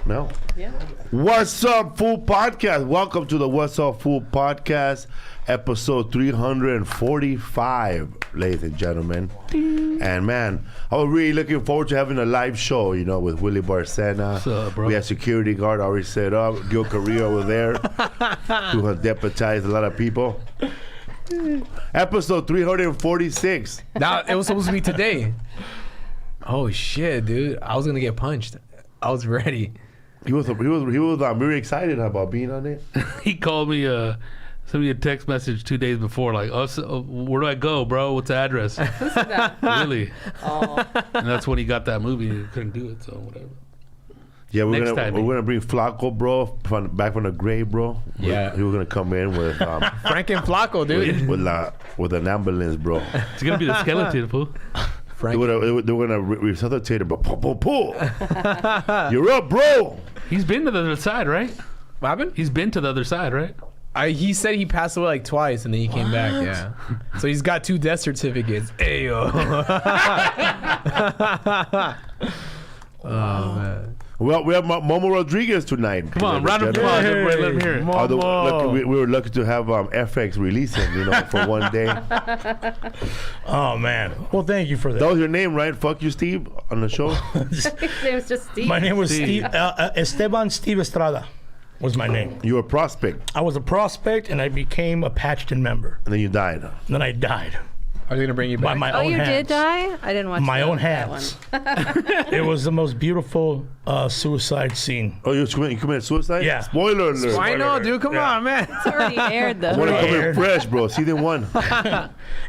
No? Yeah. What's Up Fool Podcast? Welcome to the What's Up Fool Podcast, episode 345, ladies and gentlemen. And man, I was really looking forward to having a live show, you know, with Willie Barcena. What's up, bro? We had security guard already set up. Gil Carrillo was there, who has deputized a lot of people. Episode 346. Now it was supposed to be today. Oh shit, dude! I was gonna get punched. I was ready. He was very excited about being on it. He called me, sent me a text message 2 days before, like, where do I go, bro? What's the address? Really? Oh. And that's when he got that movie. He couldn't do it, so whatever. Yeah, we're Next gonna time, bring Flacco, bro, back from the grave, bro. Yeah. He was gonna come in with Frank and Flacco, dude. with an ambulance, bro. It's gonna be the skeleton, fool. They were gonna resuscitate him, but pull. You're up, bro. He's been to the other side, right? What happened? He's been to the other side, right? He said he passed away like twice and then he came back. Yeah. So he's got 2 death certificates. Ayo. Oh man. Well, we have Momo Rodriguez tonight. Come on, round of applause, everybody. Let him hear it. Although, we were lucky to have FX release him, you know, for one day. Oh man! Well, thank you for that. That was your name, right? Fuck you, Steve, on the show. His name was just Steve. My name was Steve Esteban Steve Estrada. Was my name. You were a prospect, I was a prospect, and I became a Patchton member. and then you died. And then I died Are they gonna bring you by back? my Oh, own you hands. did die? I didn't watch My own that hands. one. It was the most beautiful suicide scene. Oh, you committed suicide? Yeah. Spoiler alert. I know, dude. Come Yeah. on, man. It's already aired, though. I want to come in Aired. fresh, bro. Season 1.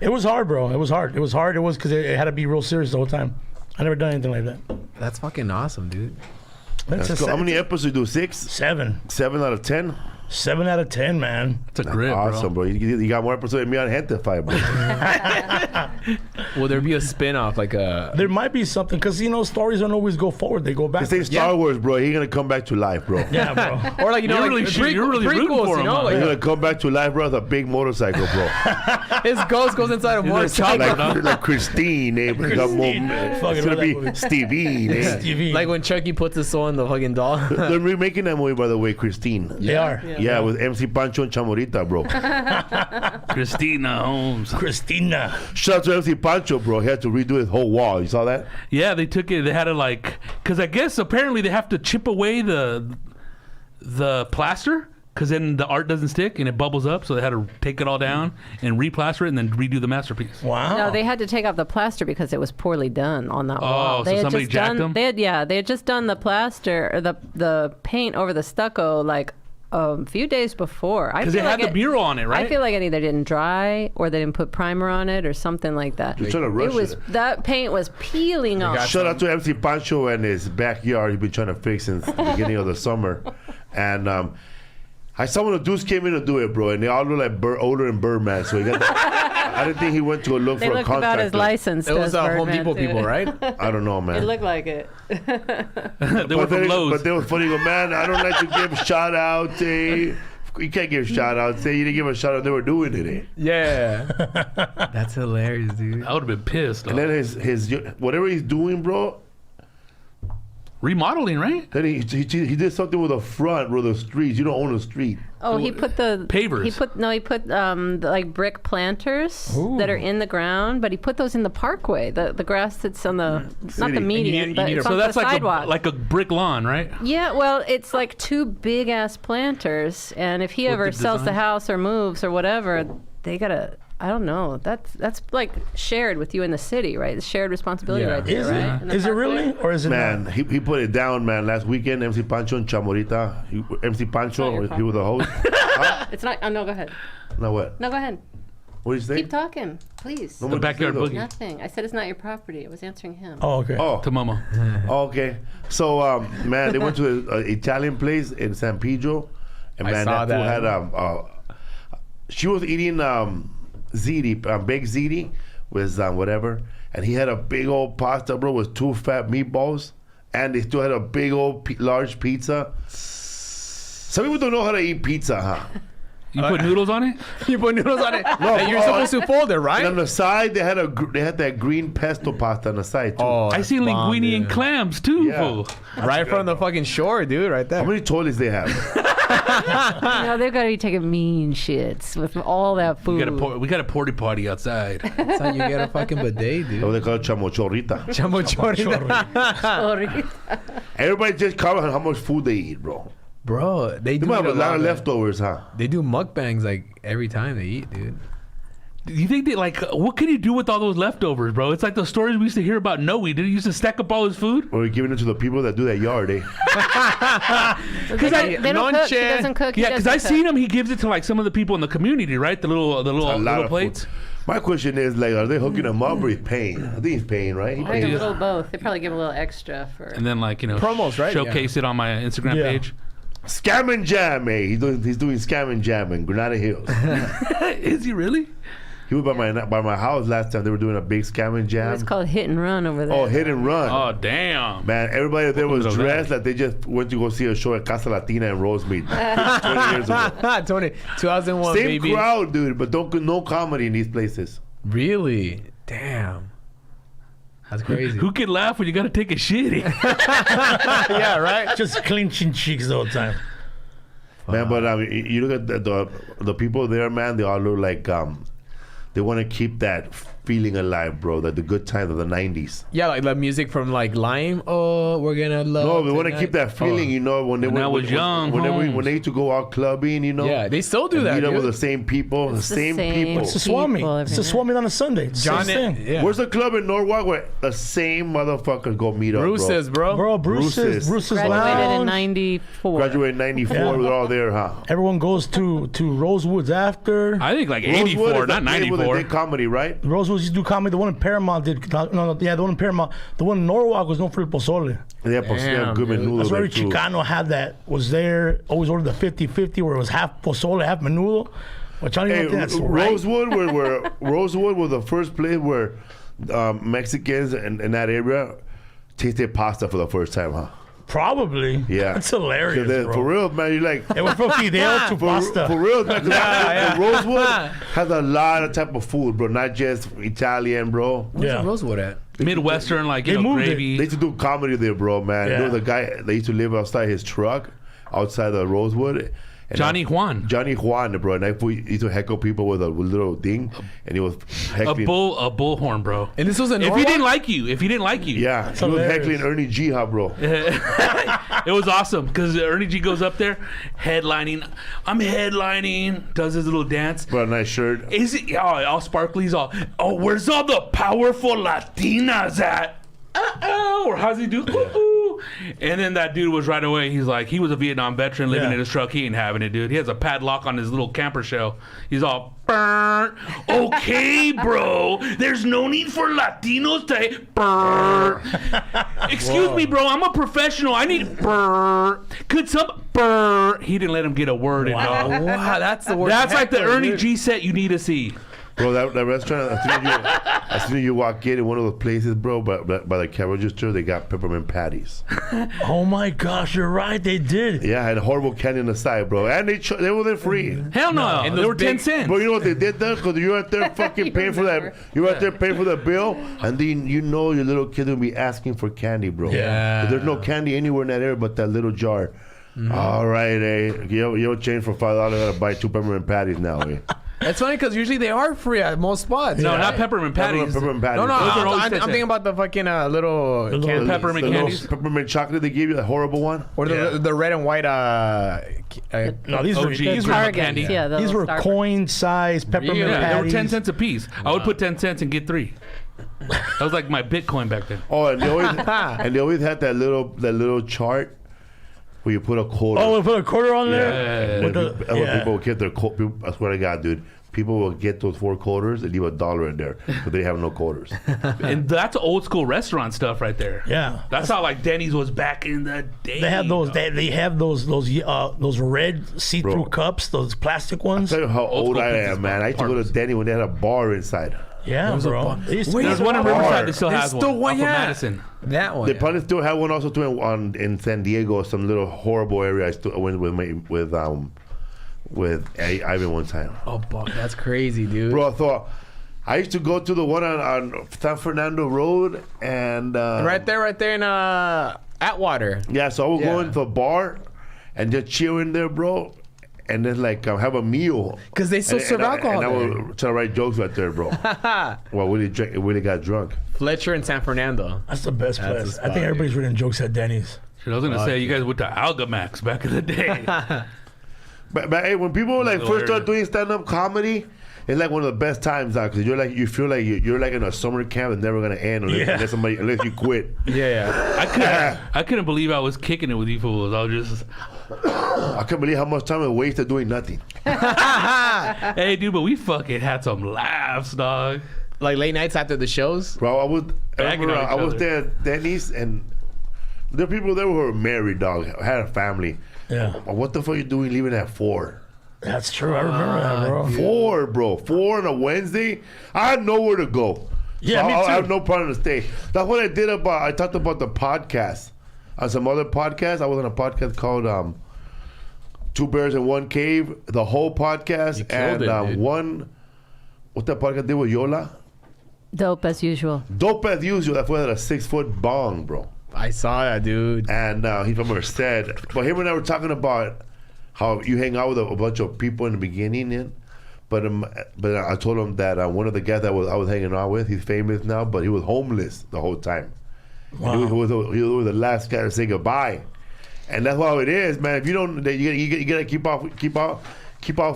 It was hard, bro. It was hard. It was hard. It was because it had to be real serious the whole time. I never done anything like that. That's fucking awesome, dude. Let's go. How many episodes you do? 6? 7. 7 out of 10? 7 out of 10, man. It's a grip, Awesome, bro. You got more episodes than me on Gentefied, bro. Will there be a spin-off like a? There might be something because stories don't always go forward; they go back. This ain't Star Wars, bro. He's gonna come back to life, bro. Yeah, bro. Or like You're really rooting prequels, for you him, know? huh? He's Like gonna come back to life, bro. With a big motorcycle, bro. his ghost goes inside a motorcycle. like Christine, eh? Christine. It's Fucking gonna love that be movie. Stevie, eh? TV. Like when Chucky puts his soul in the fucking doll. They're remaking that movie, by the way, Christine. They are. Yeah, with MC Pancho and Chamorita, bro. Christina Holmes. Christina. Shout out to MC Pancho, bro. He had to redo his whole wall. You saw that? Yeah, they took it. They had to because I guess apparently they have to chip away the plaster because then the art doesn't stick and it bubbles up. So they had to take it all down and replaster it and then redo the masterpiece. Wow. No, they had to take off the plaster because it was poorly done on that wall. so somebody jacked them? They had just done the plaster, or the paint over the stucco like a few days before. Because they had the mural on it, right? I feel like it either didn't dry or they didn't put primer on it or something like that. They're trying to rush it. That paint was peeling off. Shout out to MC Pancho and his backyard. He's been trying to fix since the beginning of the summer. And I saw when the dudes came in to do it, bro, and they all look like older than Birdman. So he got I didn't think he went to look They for a looked contractor. about as licensed It was as Home Birdman, Depot too. people, right? I don't know, man. It looked like it. They were from Lowe's. But they were funny. Go, man, I don't like to give shout outs. Eh? You can't give shout outs. Eh? You didn't give a shout out. They were doing it. Eh? Yeah. That's hilarious, dude. I would have been pissed. And then his whatever he's doing, bro. Remodeling, right? Then he did something with the front, bro. The streets. You don't own the street. Oh, he put the Pavers. He put like brick planters that are in the ground, but he put those in the parkway. The grass that's on the not the median, but it's So on that's the like sidewalk. like a brick lawn, right? Yeah, well, it's like 2 big ass planters, and if he ever the sells the design? house or moves or whatever, they gotta. I don't know. That's like shared with you in the city, right? It's shared responsibility Yeah. right there, Is right? In the it? Is it parkway. really? Or is it Man, not? he put it down, man. Last weekend, MC Pancho and Chamorita. MC Pancho, your he was the host. It's not. Oh no, go ahead. No, what? No, go ahead. What did you say? Keep talking, please. No, The what did you backyard say, though? boogie. Nothing. I said it's not your property. I was answering him. Oh, okay. Oh, To Momo. okay. So, man, they went to an Italian place in San Pedro, and I man, saw fool that. had she was eating ziti, baked ziti with whatever, and he had a big old pasta, bro, with 2 fat meatballs, and they still had a big old large pizza. Some people don't know how to eat pizza, huh? You put noodles on it? You put noodles on it. No, you're supposed to fold it, right? And on the side, they had that green pesto pasta on the side, too. I see linguine and clams, too, Yeah. fool. Right from the fucking shore, dude, right there. How many toilets they have? They're gonna be taking mean shits with all that food. We got a porta potty outside. That's how you get a fucking bidet, What dude. they call it, chamochorrita. Chamochorita. Everybody just comment on how much food they eat, bro. Bro, they They do might have eat a lot of that. leftovers, huh? They do mukbangs like every time they eat, dude. Do you think they what can you do with all those leftovers, bro? It's like the stories we used to hear about Noe. Did he used to stack up all his food? Or giving it to the people that do that yard, eh? They don't cook. He doesn't cook. Yeah, because I seen him. He gives it to like some of the people in the community, right? The A lot little of plates. food. My question is, like, are they hooking him up or he's paying? I think he's paying, right? He I think a pays. little both. They probably give a little extra for. And then Promos, right? Showcase it on my Instagram Yeah. page. Scam and jam, eh? He's doing scam and jam in Granada Hills. Is he really? He was by my house last time. They were doing a big scam and jam. It's called hit and run over there. Oh, hit and run. Oh, damn. Man, everybody there was Look at dressed that. like they just went to go see a show at Casa Latina in Rosemead 20 years ago. 2001, Same baby. crowd, dude, but no comedy in these places. Really? Damn. That's crazy. Who can laugh when you got to take a shit? Yeah, right? Just clenching cheeks the whole time. Man, but you look at the people there, man, they all look like they want to keep that feeling alive, bro. Like the good times of the 90s. Yeah, like the music from like Lime. Oh, we're gonna love. No, they want to tonight. keep that feeling, you know, when they When I was young, when they used to go out clubbing, you know. Yeah, they still do and that. meet up Dude. with the same people, the same same. people. It's a swami. People It's a every swami on a Sunday. It's the John, same thing. yeah. Where's the club in Norwalk where the same motherfuckers go meet up, Bruce's, bro. Bro, Bruce's. Bruce's Graduated in Lounge. '94. Graduated in 94, Yeah. they're all there, huh? Everyone goes to Rosewoods after. I think like Rosewood 84, is not the place where they 94. did comedy, right? Rosewoods used to do comedy. The one in Paramount did. The one in Paramount. The one in Norwalk was known for el pozole. They have Damn, good dude. menudo That's where there, too. Chicano had that. Was there. Always ordered the 50-50 where it was half pozole, half menudo. Which I don't even Hey, think that's right. Rosewood was the first place where Mexicans in that area tasted pasta for the first time, huh? Probably. Yeah. That's hilarious, For bro. real, man, you're like... It went from fideo to pasta. For real, man, 'cause Rosewood has a lot of type of food, bro. Not just Italian, bro. Where's Yeah. Rosewood at? Midwestern, like, They moved it. gravy. They used to do comedy there, bro, man. Yeah. There was a guy that used to live outside his truck, outside the Rosewood. And Johnny Juan. Johnny Juan, bro. And that fool used to heckle people with a little thing, and he was A heckling. bullhorn, bro. And this was in If Norwalk? he didn't like you. Yeah, he was hilarious. heckling Ernie G, huh, bro? It was awesome because Ernie G goes up there, headlining. I'm headlining, does his little dance. But a nice shirt. Is it all sparkly? He's all, where's all the powerful Latinas at? Or how's he do? Ooh. And then that dude was right away. He's like, he was a Vietnam veteran living Yeah. in his truck. He ain't having it, dude. He has a padlock on his little camper shell. He's all, burn. Okay, bro. There's no need for Latinos to burn. Excuse me, bro. I'm a professional. I need burn. Could some burn? He didn't let him get a word in. Wow, Dog. that's the worst. That's like the heckler, Ernie dude. G set you need to see. Bro, that restaurant, as soon as you walk in one of those places, bro, by the cash register, they got peppermint patties. Oh my gosh, you're right. They did. Yeah, and horrible candy on the side, bro. And they were there free. Hell no. And They those were 10 big- cents. Bro, you know what they did there? Because you're out there fucking paying for that. You're out there paying for the bill, and then you know your little kid will be asking for candy, bro. Yeah. 'Cause there's no candy anywhere in that area but that little jar. All right, you change for $5. I gotta buy 2 peppermint patties now, eh? It's funny because usually they are free at most spots. No, right? not peppermint patties. Peppermint patties. No, Those are I'm, always I'm 10 thinking about the fucking little little candy. peppermint the little candies. peppermint chocolate they give you, the horrible one. Or the red and white. No, these were OG. These were Target. candy. Yeah, the these little were Starburst. coin-sized peppermint Yeah, Yeah, they were patties. 10 cents a piece. I would put 10 cents and get 3. That was like my Bitcoin back then. Oh, and they always had that little chart where you put a quarter. Oh, we put a quarter on there. And With then the- yeah. people would get their I swear to God, dude. People will get those 4 quarters and leave $1 in there, but they have no quarters. And that's old school restaurant stuff right there. Yeah. That's how like Denny's was back in the day. They have those. They have those red see-through Bro. cups, those plastic ones. Tell you how old school I pizza's am, man. I used to go to Denny when they had a bar inside. Yeah, bro. They used to Wait, be There's one in Bar. Riverside that still There's has still one. one, Off of yeah. Madison. That one. They probably still have one also too in San Diego, some little horrible area. I went with with Ivan one time. Oh, that's crazy, dude. Bro, I used to go to the one on San Fernando Road and right there in Atwater. Yeah, so I would go into the bar and just chill in there, bro, and then like have a meal. Because they still serve alcohol. And I would try to write jokes right there, bro. Well, Willie got drunk. Fletcher in San Fernando. That's the best place. I think everybody's reading jokes at Denny's. Shit, I was gonna say you guys went to Algamax back in the day. But hey, when people like first start doing stand-up comedy, it's like one of the best times out because you feel like you're like in a summer camp that's never gonna end unless you quit. I couldn't believe I was kicking it with you fools. I was just I can't believe how much time I wasted doing nothing. hey dude, but we fucking had some laughs, dog. Like late nights after the shows? Bro, I was there at Denny's and there are people there who were married, dog, had a family. Yeah. What the fuck are you doing leaving at 4? That's true. I remember that, bro. 4, bro. 4 on a Wednesday. I had nowhere to go. Yeah, so me too. I have no problem to stay. That's what I did I talked about the podcast. On some other podcast, I was on a podcast called Two Bears in One Cave, the whole podcast. You killed it, dude. What that podcast did with Yola? Dope as usual. Dope as usual. That was at a 6-foot bong, bro. I saw that, dude. And he's from Merced. But him and I were talking about how you hang out with a bunch of people in the beginning, but I told him that one of the guys that I was hanging out with, he's famous now, but he was homeless the whole time. Wow. He was the last guy to say goodbye, and that's how it is, man. If you don't, you gotta keep off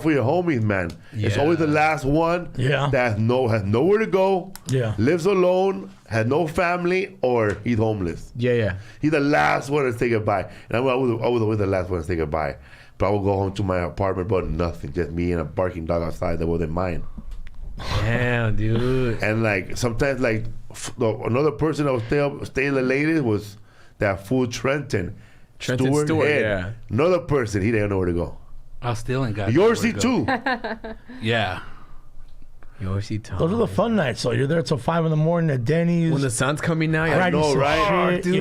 for your homies, man. Yeah. It's always the last one that has nowhere to go, lives alone, has no family, or he's homeless. Yeah. He's the last one to say goodbye. And I was always the last one to say goodbye. But I would go home to my apartment, but nothing, just me and a barking dog outside that wasn't mine. Damn, dude. And like sometimes, like another person that would stay the latest was that fool Trenton Stewart. Yeah. Another person, he didn't know where to go. I still ain't got Yours too. Yeah. Those are the fun nights. So you're there till 5 a.m. at Denny's. When the sun's coming out, I know, right? Dude.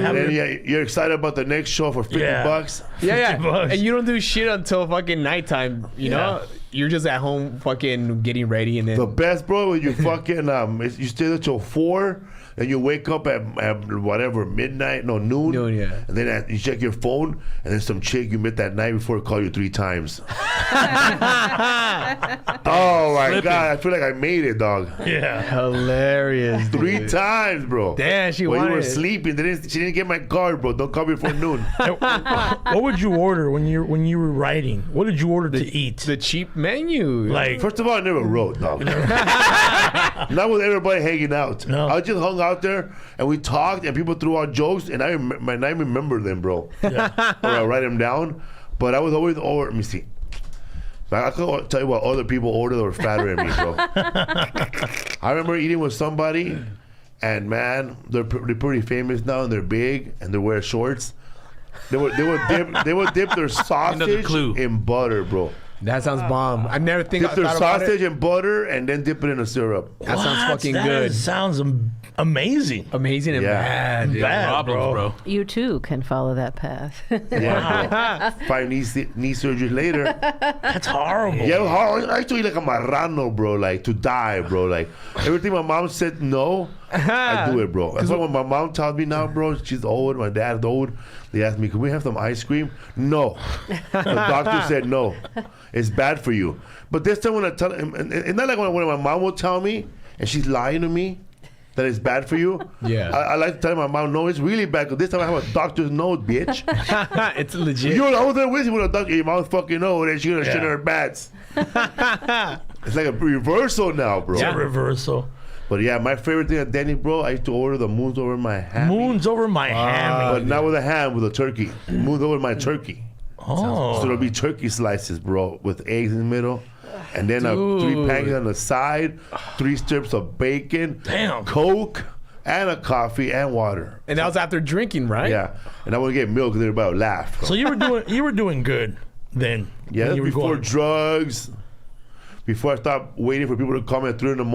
You're excited about the next show for $50. Yeah. $50. And you don't do shit until fucking nighttime. You know, you're just at home fucking getting ready, and then the best, bro, when you fucking you stay there till 4. And you wake up at whatever, noon. Yeah. And then you check your phone, and then some chick you met that night before call you 3 times. Oh my God, I feel like I made it, dog. Yeah. Hilarious. 3 times, bro. Damn, she when wanted you were it. sleeping, she didn't get my card, bro. Don't call me before noon. What would you order when you were writing? What did you order to eat? The cheap menu. Like, first of all, I never wrote, dog. Not with everybody hanging out. No. I just hung out there and we talked and people threw out jokes and I remember them, bro. Yeah. Or I write them down. But I was always let me see. I can tell you what other people ordered that were fatter than me, bro. I remember eating with somebody, and man, they're pretty famous now, and they're big, and they wear shorts. They would dip their sausage in butter, bro. That sounds bomb. I never think dip their sausage in butter and then dip it in a syrup. That sounds fucking good. Sounds amazing. Amazing and bad. Yeah, Bad, problems, bro. You too can follow that path. Yeah, 5 knee surgeries later. That's horrible. Yeah, I used to eat like a marrano, bro, like to die, bro. Like everything my mom said no, I do it, bro. That's why when my mom tells me now, bro, she's old, my dad's old. They asked me, can we have some ice cream? No. The doctor said no. It's bad for you. But this time when I tell him, it's not like when my mom will tell me, and she's lying to me, that it's bad for you. Yeah. I like to tell my mom, no, it's really bad, because this time I have a doctor's note, bitch. It's legit. I was there with you when a doctor, your mom's fucking old, and she's going to shit her bats. It's like a reversal now, bro. It's a reversal. But yeah, my favorite thing at Denny's, bro, I used to order the moons over my ham. Moons over my hammy. But not with a ham, with a turkey. Moons over my turkey. Oh. So there'll be turkey slices, bro, with eggs in the middle. And then 3 pancakes on the side, 3 strips of bacon, Coke, and a coffee and water. And that was after drinking, right? Yeah. And I would get milk because everybody would laugh. So you were doing good then. Yeah, you were before drugs. Before I stopped waiting for people to come at 3 a.m.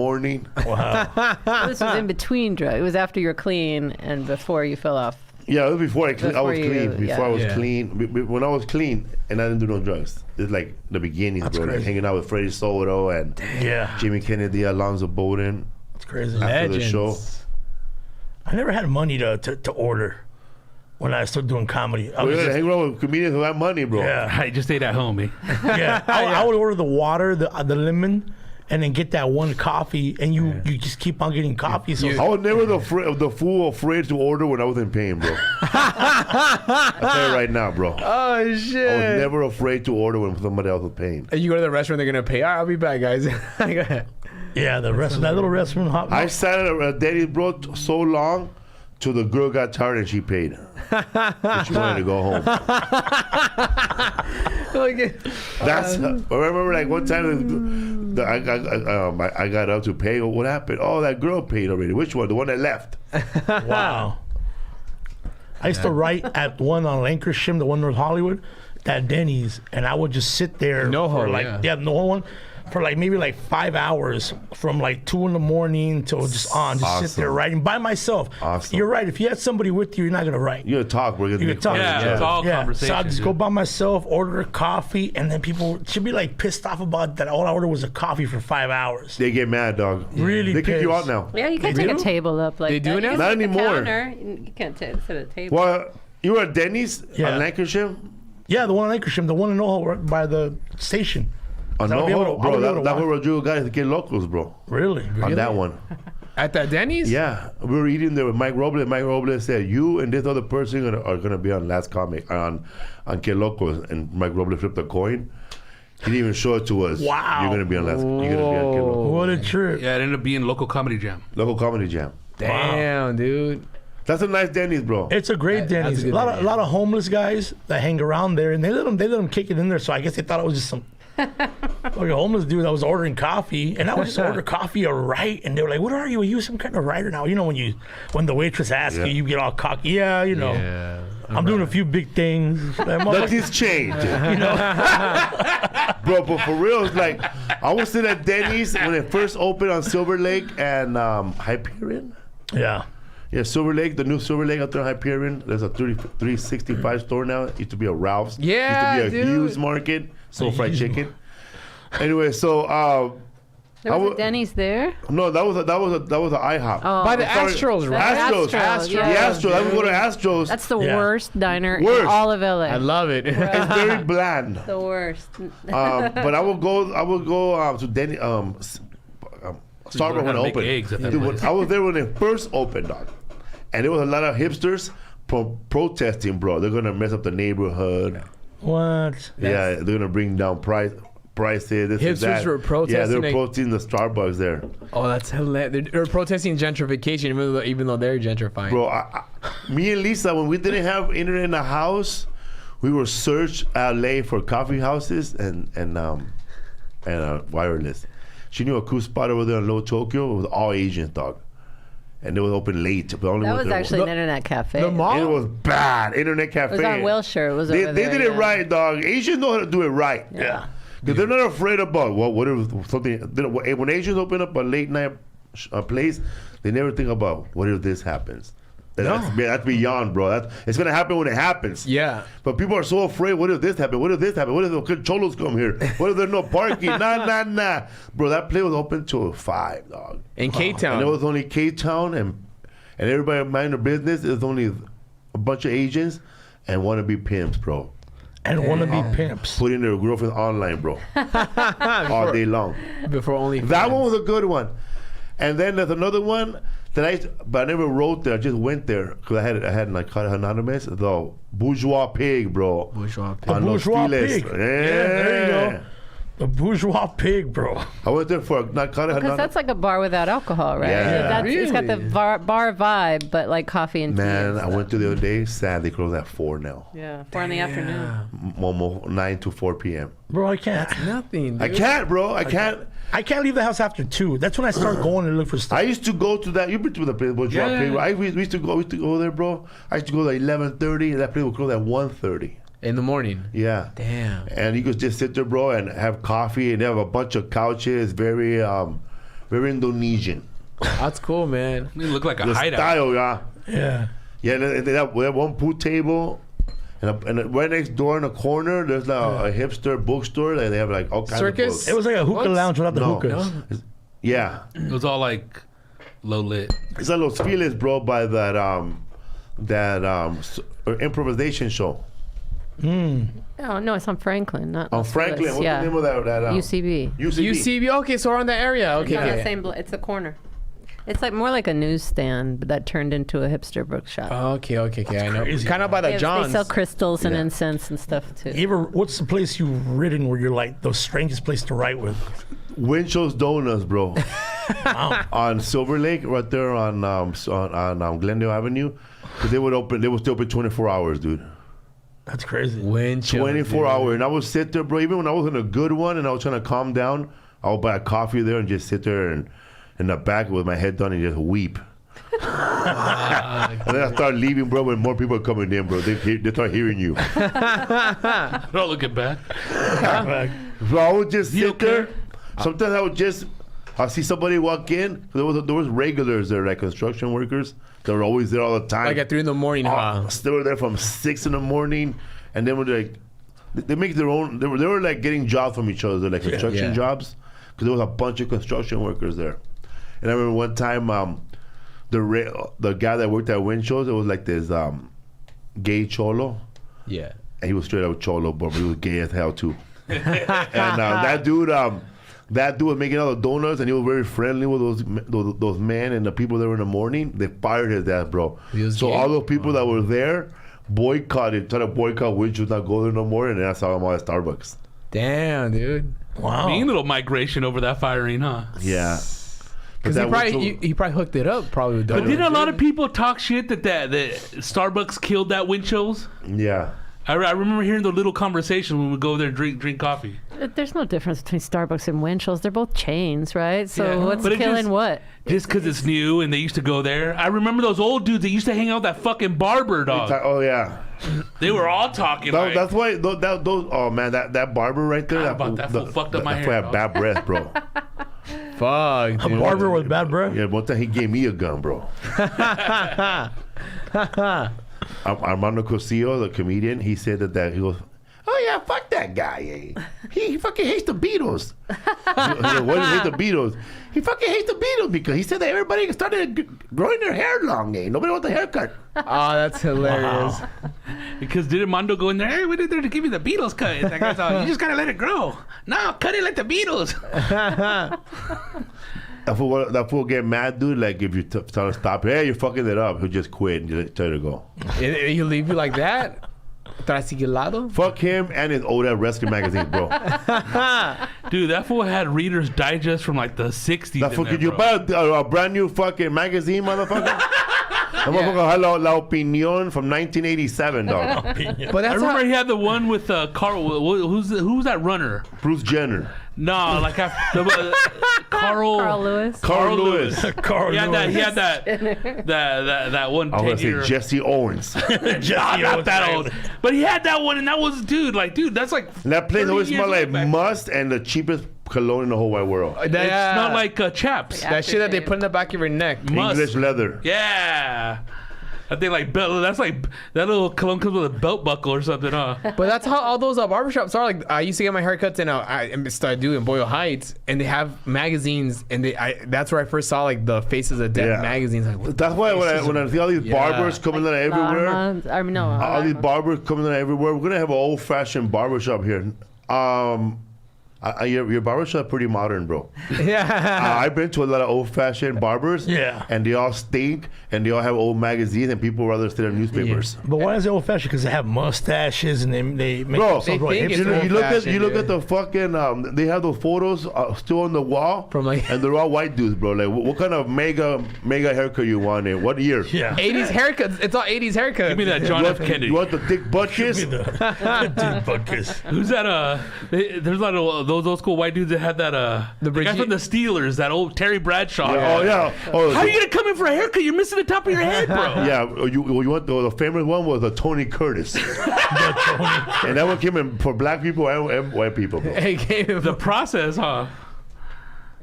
Wow. This was in between drugs. It was after you're clean and before you fell off Yeah, it was before I was Before you- clean. Before yeah. I was Yeah. clean. When I was clean and I didn't do no drugs. It's like the beginnings, bro. Like crazy. hanging out with Freddie Soto and Yeah, Jimmy Kennedy, Alonzo Bowden it's crazy. after the show. I never had money to order when I started doing comedy. I We're was gonna just, hang around with comedians who have money, bro. yeah, I just stayed at home, eh? yeah. I would order the water, the lemon, and then get that one coffee, and you just keep on getting coffee. So I was never the fool afraid to order when I was in pain, bro. I tell you right now, bro. Oh shit! I was never afraid to order when somebody else was paying. And you go to the restaurant, they're gonna pay. All right, I'll be back, guys. yeah, the rest of that little restaurant. Hot I sat at Daddy's, bro, so long till the girl got tired and she paid. But she wanted to go home. That's. I remember like one time I got up to pay. What happened? Oh, that girl paid already. Which one? The one that left. Wow. I used to write at one on Lancashire, the one in North Hollywood, that Denny's, and I would just sit there NoHo, for like no one for like maybe like 5 hours from like 2 a.m. till just Awesome. sit there writing by myself. Awesome. You're right. If you had somebody with you, you're not gonna write. You talk, bro. You could talk. Yeah, it's all conversation. So I just dude. go by myself, order a coffee, and then people should be like pissed off about that. All I ordered was a coffee for 5 hours. They get mad, dog. Really They kick you pissed. out now. Yeah, you can't take a table up like They do that. now? You Not can take a anymore. counter. You can't sit at a table. Well, you were at Denny's Yeah. on Lancashire? Yeah, the one in Lancashire, the one in NoHo right by the station. Oh, I would no, be able to- I bro. would be able to That's watch. where Rodrigo got his Get Locos, bro. Really? On that one. At that Denny's? Yeah. We were eating there with Mike Robles. Mike Robles said, you and this other person are going to be on Last Comic, on Que Locos. And Mike Robles flipped a coin. He didn't even show it to us. Wow. You're going to be on Last You're going to be on Que Locos. What a trip. Yeah, it ended up being local comedy jam. Local Comedy Jam. Damn, dude. That's a nice Denny's, bro. It's a great That's a Denny's. good A lot Denny's. of homeless guys that hang around there, and they let them kick it in there. So I guess they thought it was just some like a homeless dude that was ordering coffee, and I would just order coffee or write, and they were like, "What are you? Are you some kind of writer now?" You know when the waitress asks Yeah. you, you get all cocky. Yeah, you know, Yeah. I'm doing a few big things. Like, Nothing's changed. Bro, but for real, it's like, I was sitting at Denny's when it first opened on Silver Lake and Hyperion. yeah. Yeah, Silver Lake, the new Silver Lake out there in Hyperion. There's a 365 store now. It used to be a Ralph's. Yeah, used to be a dude. Hughes Market. Sold fried chicken. Anyway, so There was a Denny's there. no, that was an IHOP. Oh, By the Sorry. Astros, right? Astros. Astros, The yeah. Astros. I would go to Astros. That's the Yeah. worst diner Worst. in all of LA. I love it. It's very bland. the worst. But I would go to Denny. Starbucks when it how to make opened. eggs at that Dude, place. I was there when it first opened, dog. And there was a lot of hipsters protesting, bro. They're gonna mess up the neighborhood. What? Yeah, they're gonna bring down prices. This and Hipsters that. were protesting, Yeah, they're like- protesting the Starbucks there, Oh, that's hilarious. They're protesting gentrification, even though they're gentrifying. bro. Me and Lisa, when we didn't have internet in the house, we were search LA for coffee houses and wireless. She knew a cool spot over there in Low Tokyo. It was all Asians, dog, and they was open late. But only That with was their- actually an internet cafe. the It mall? It was bad. Internet cafe. was on Wilshire. It was They over there, did it yeah. right, dog. Asians know how to do it right. Yeah. Because they're not afraid about what if something. When Asians open up a late night place, they never think about what if this happens. That's beyond, bro. It's gonna happen when it happens. Yeah. But people are so afraid. What if this happen? What if this happen? What if the cholos come here? What if there's no parking? Nah. Bro, that place was open till 5, dog. In K-Town. And it was only K-Town, and everybody mind their business. It was only a bunch of Asians and wannabe pimps, bro. And wannabe pimps. Putting their girlfriends online, bro, all day long. Before only That one was a good one. And then there's another one that but I never wrote there. I just went there because I had Narcotics Anonymous. The Bourgeois Pig, bro. Bourgeois Pig. On Los Bourgeois Files. Pig. Yeah, there you go. The bourgeois pig, bro. I went there for Narcotics Because Anonymous. that's like a bar without alcohol, right? Yeah. It's got the Really? bar vibe, but like coffee and tea. Man, and I stuff. went to the other day. Sad, they close at 4 now. Yeah, 4 in the afternoon. Momo, 9 to 4 p.m. Bro, I can't. Nothing. I Dude. can't, bro. I can't. I can't leave the house after 2. That's when I start going to look for stuff. I used to go to that. You've been to the place, Bourgeois Yeah. Pig. Right? We used to go there, bro. I used to go at 11:30. That place would close at 1:30. In the morning. Yeah. Damn. And you could just sit there, bro, and have coffee, and they have a bunch of couches. Very Indonesian. That's cool, man. It looked like a The hideout. style, yeah. Yeah. Yeah, they have one pool table, and right next door in the corner, there's like a hipster bookstore. They have like all kinds of books. It was like a hookah lounge without the hookahs. Yeah. It was all like low lit. It's like Los Feliz, bro, by that improvisation show. Oh no, it's on Franklin, not On Los Franklin, Feliz. what's the name of that? UCB. UCB. Okay, so we're on the area. Okay. Yeah, it's the corner. It's like more like a newsstand that turned into a hipster bookshop. Okay. I know. crazy. Kind of by the They Johns. sell crystals and incense and stuff too. What's the place you've ridden where you're like the strangest place to write with? Winchell's Donuts, bro. Wow. On Silver Lake, right there on Glendale Avenue. Because they would stay open 24 hours, dude. That's crazy. 24 hours. And I would sit there, bro. Even when I was in a good one and I was trying to calm down, I would buy a coffee there and just sit there and in the back with my head down and just weep. And then I start leaving, bro, when more people are coming in, bro. They start hearing you. Don't look at back. So I would just sit there. Sometimes I'll see somebody walk in. There was regulars there, like construction workers. They were always there all the time. Like at 3 a.m, huh? They were there from 6 a.m. and then they make their own. They were like getting jobs from each other, like construction jobs, because there was a bunch of construction workers there. And I remember one time, the guy that worked at Winchell's, it was like this gay cholo. Yeah. And he was straight up cholo, but he was gay as hell too. And that dude was making all the donuts, and he was very friendly with those men and the people that were in the morning. They fired his ass, bro. So all those people that were there tried to boycott Winchell's, not go there no more, and then I saw them all at Starbucks. Damn, dude. Wow. Mean little migration over that firing, huh? Yeah. Because he probably hooked it up, probably. With But didn't a lot of people talk shit that Starbucks killed that Winchell's? Yeah. I remember hearing the little conversation when we go there and drink coffee. There's no difference between Starbucks and Winchell's. They're both chains, right? So what's killing what? Just because it's new and they used to go there. I remember those old dudes that used to hang out with that fucking barber, dog. Oh yeah. They were all talking. That's why those. Oh man, that barber right there. That fool fucked up my hair. That fool had bad breath, bro. Fuck. A barber with bad breath? Yeah, one time he gave me a gun, bro. Armando Cosillo, the comedian, he said that he goes, "Oh yeah, fuck that guy. He fucking hates the Beatles." Why do you hate the Beatles? He fucking hates the Beatles because he said that everybody started growing their hair long. Nobody wants a haircut. Oh, that's hilarious. Wow. Because did Armando go in there? Hey, we did there to give you the Beatles cut. That guy's all, you just gotta let it grow. No, cut it like the Beatles. That fool get mad, dude. Like if you tell him to stop, hey, you're fucking it up. He'll just quit and just try to go. He'll leave you like that? Trasiguilado? Fuck him and his old ass wrestling magazine, bro. Dude, that fool had Reader's Digest from like the 60s. That fool, could you buy a brand new fucking magazine, motherfucker? That motherfucker had La Opinión from 1987, dog. But I remember he had the one with Carl. Who's that runner? Bruce Jenner. No, like Carl Lewis. Carl Lewis. Carl Lewis. He had that one. I was gonna say Jesse Owens. Not that old, but he had that one, and that was dude. That's like. And that place always smelled like back. must and the cheapest cologne in the whole wide world. It smelled like chaps. That shit that they put in the back of your neck. Must. English leather. Yeah. I think like belt. That's like that little cologne comes with a belt buckle or something, huh? But that's how all those barbershops are. Like I used to get my haircuts in I started doing in Boyle Heights, and they have magazines, and that's where I first saw like the Faces of Death magazines. Like, that's why when I see all these barbers coming out everywhere, all these barbers coming out everywhere, we're gonna have an old-fashioned barbershop here. Your barbershop pretty modern, bro. Yeah. I've been to a lot of old-fashioned barbers. Yeah. And they all stink, and they all have old magazines, and people rather stay on newspapers. Yeah. But why is it old-fashioned? Because they have mustaches, and they make themselves think it's you look at the fucking they have those photos still on the wall from like, and they're all white dudes, bro. Like what kind of mega haircut you want in what year? Yeah. 80s haircuts. It's all 80s haircuts. Give me that John F. Kennedy. You want the thick butt kiss? Give me the thick butt kiss. Who's that? There's a lot of those old school white dudes that had that. The guy from the Steelers, that old Terry Bradshaw. Yeah. Oh yeah. Oh, how are you gonna come in for a haircut? You're missing the top of your head, bro. Yeah. You want the famous one was Tony Curtis. And that one came in for black people and white people. Bro. The process, huh?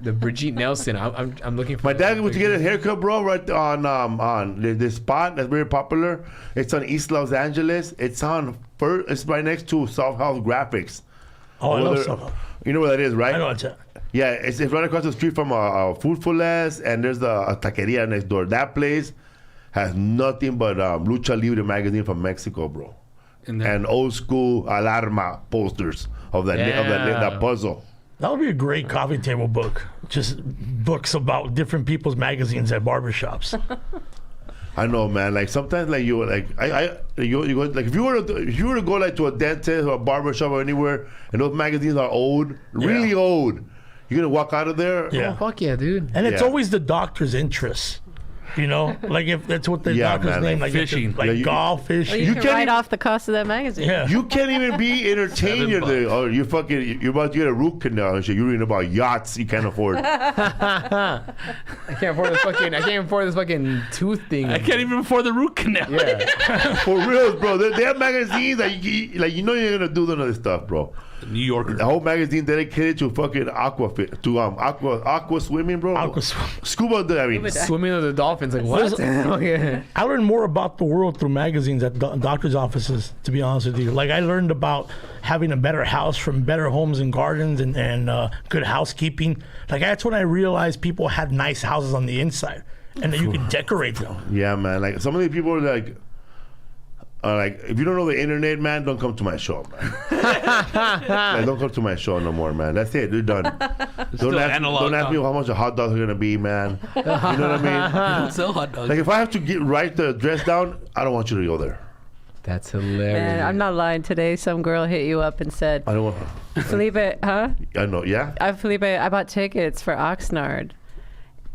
the Brigitte Nelson. I'm looking for. My dad went to get a haircut, bro, right on this spot that's very popular. It's on East Los Angeles. It's it's right next to Soft House Graphics. Oh, I love Soft House. You know where that is, right? I know it's Yeah, it's right across the street from a Food for Less, and there's a taqueria next door. That place has nothing but Lucha Libre magazine from Mexico, bro. And old school Alarma posters of that puzzle. That would be a great coffee table book. Just books about different people's magazines at barbershops. I know, man. Like sometimes, like you go like if you were to go like to a dentist or a barbershop or anywhere, and those magazines are old, really old, you're gonna walk out of there. Yeah. Oh, fuck yeah, dude. And it's always the doctor's interest. You know, like if that's what the doctor's man, name, like fishing, golf, fishing. Well, you can write off the cost of that magazine. Yeah. You can't even be entertained. You're about to get a root canal and shit. You're reading about yachts you can't afford. I can't afford this fucking tooth thing. I can't even afford the root canal. Yeah. For real, bro. They have magazines that you know you're gonna do none of this stuff, bro. New Yorker. The whole magazine dedicated to fucking aqua swimming, bro. Scuba diving. Swimming with the dolphins. Like what? Okay. I learned more about the world through magazines at doctor's offices, to be honest with you. Like I learned about having a better house from Better Homes and Gardens and good housekeeping. Like that's when I realized people had nice houses on the inside and that you could decorate them. Yeah, man. Like some of these people are like, if you don't know the internet, man, don't come to my show, man. Like, don't come to my show no more, man. That's it. You're done. Don't ask me how much the hot dogs are gonna be, man. You know what I mean? Don't sell hot dogs. Like if I have to write the address down, I don't want you to go there. That's hilarious. Man, I'm not lying. Today, some girl hit you up and said, I don't want. Felipe, huh? I know. Yeah. Felipe, I bought tickets for Oxnard,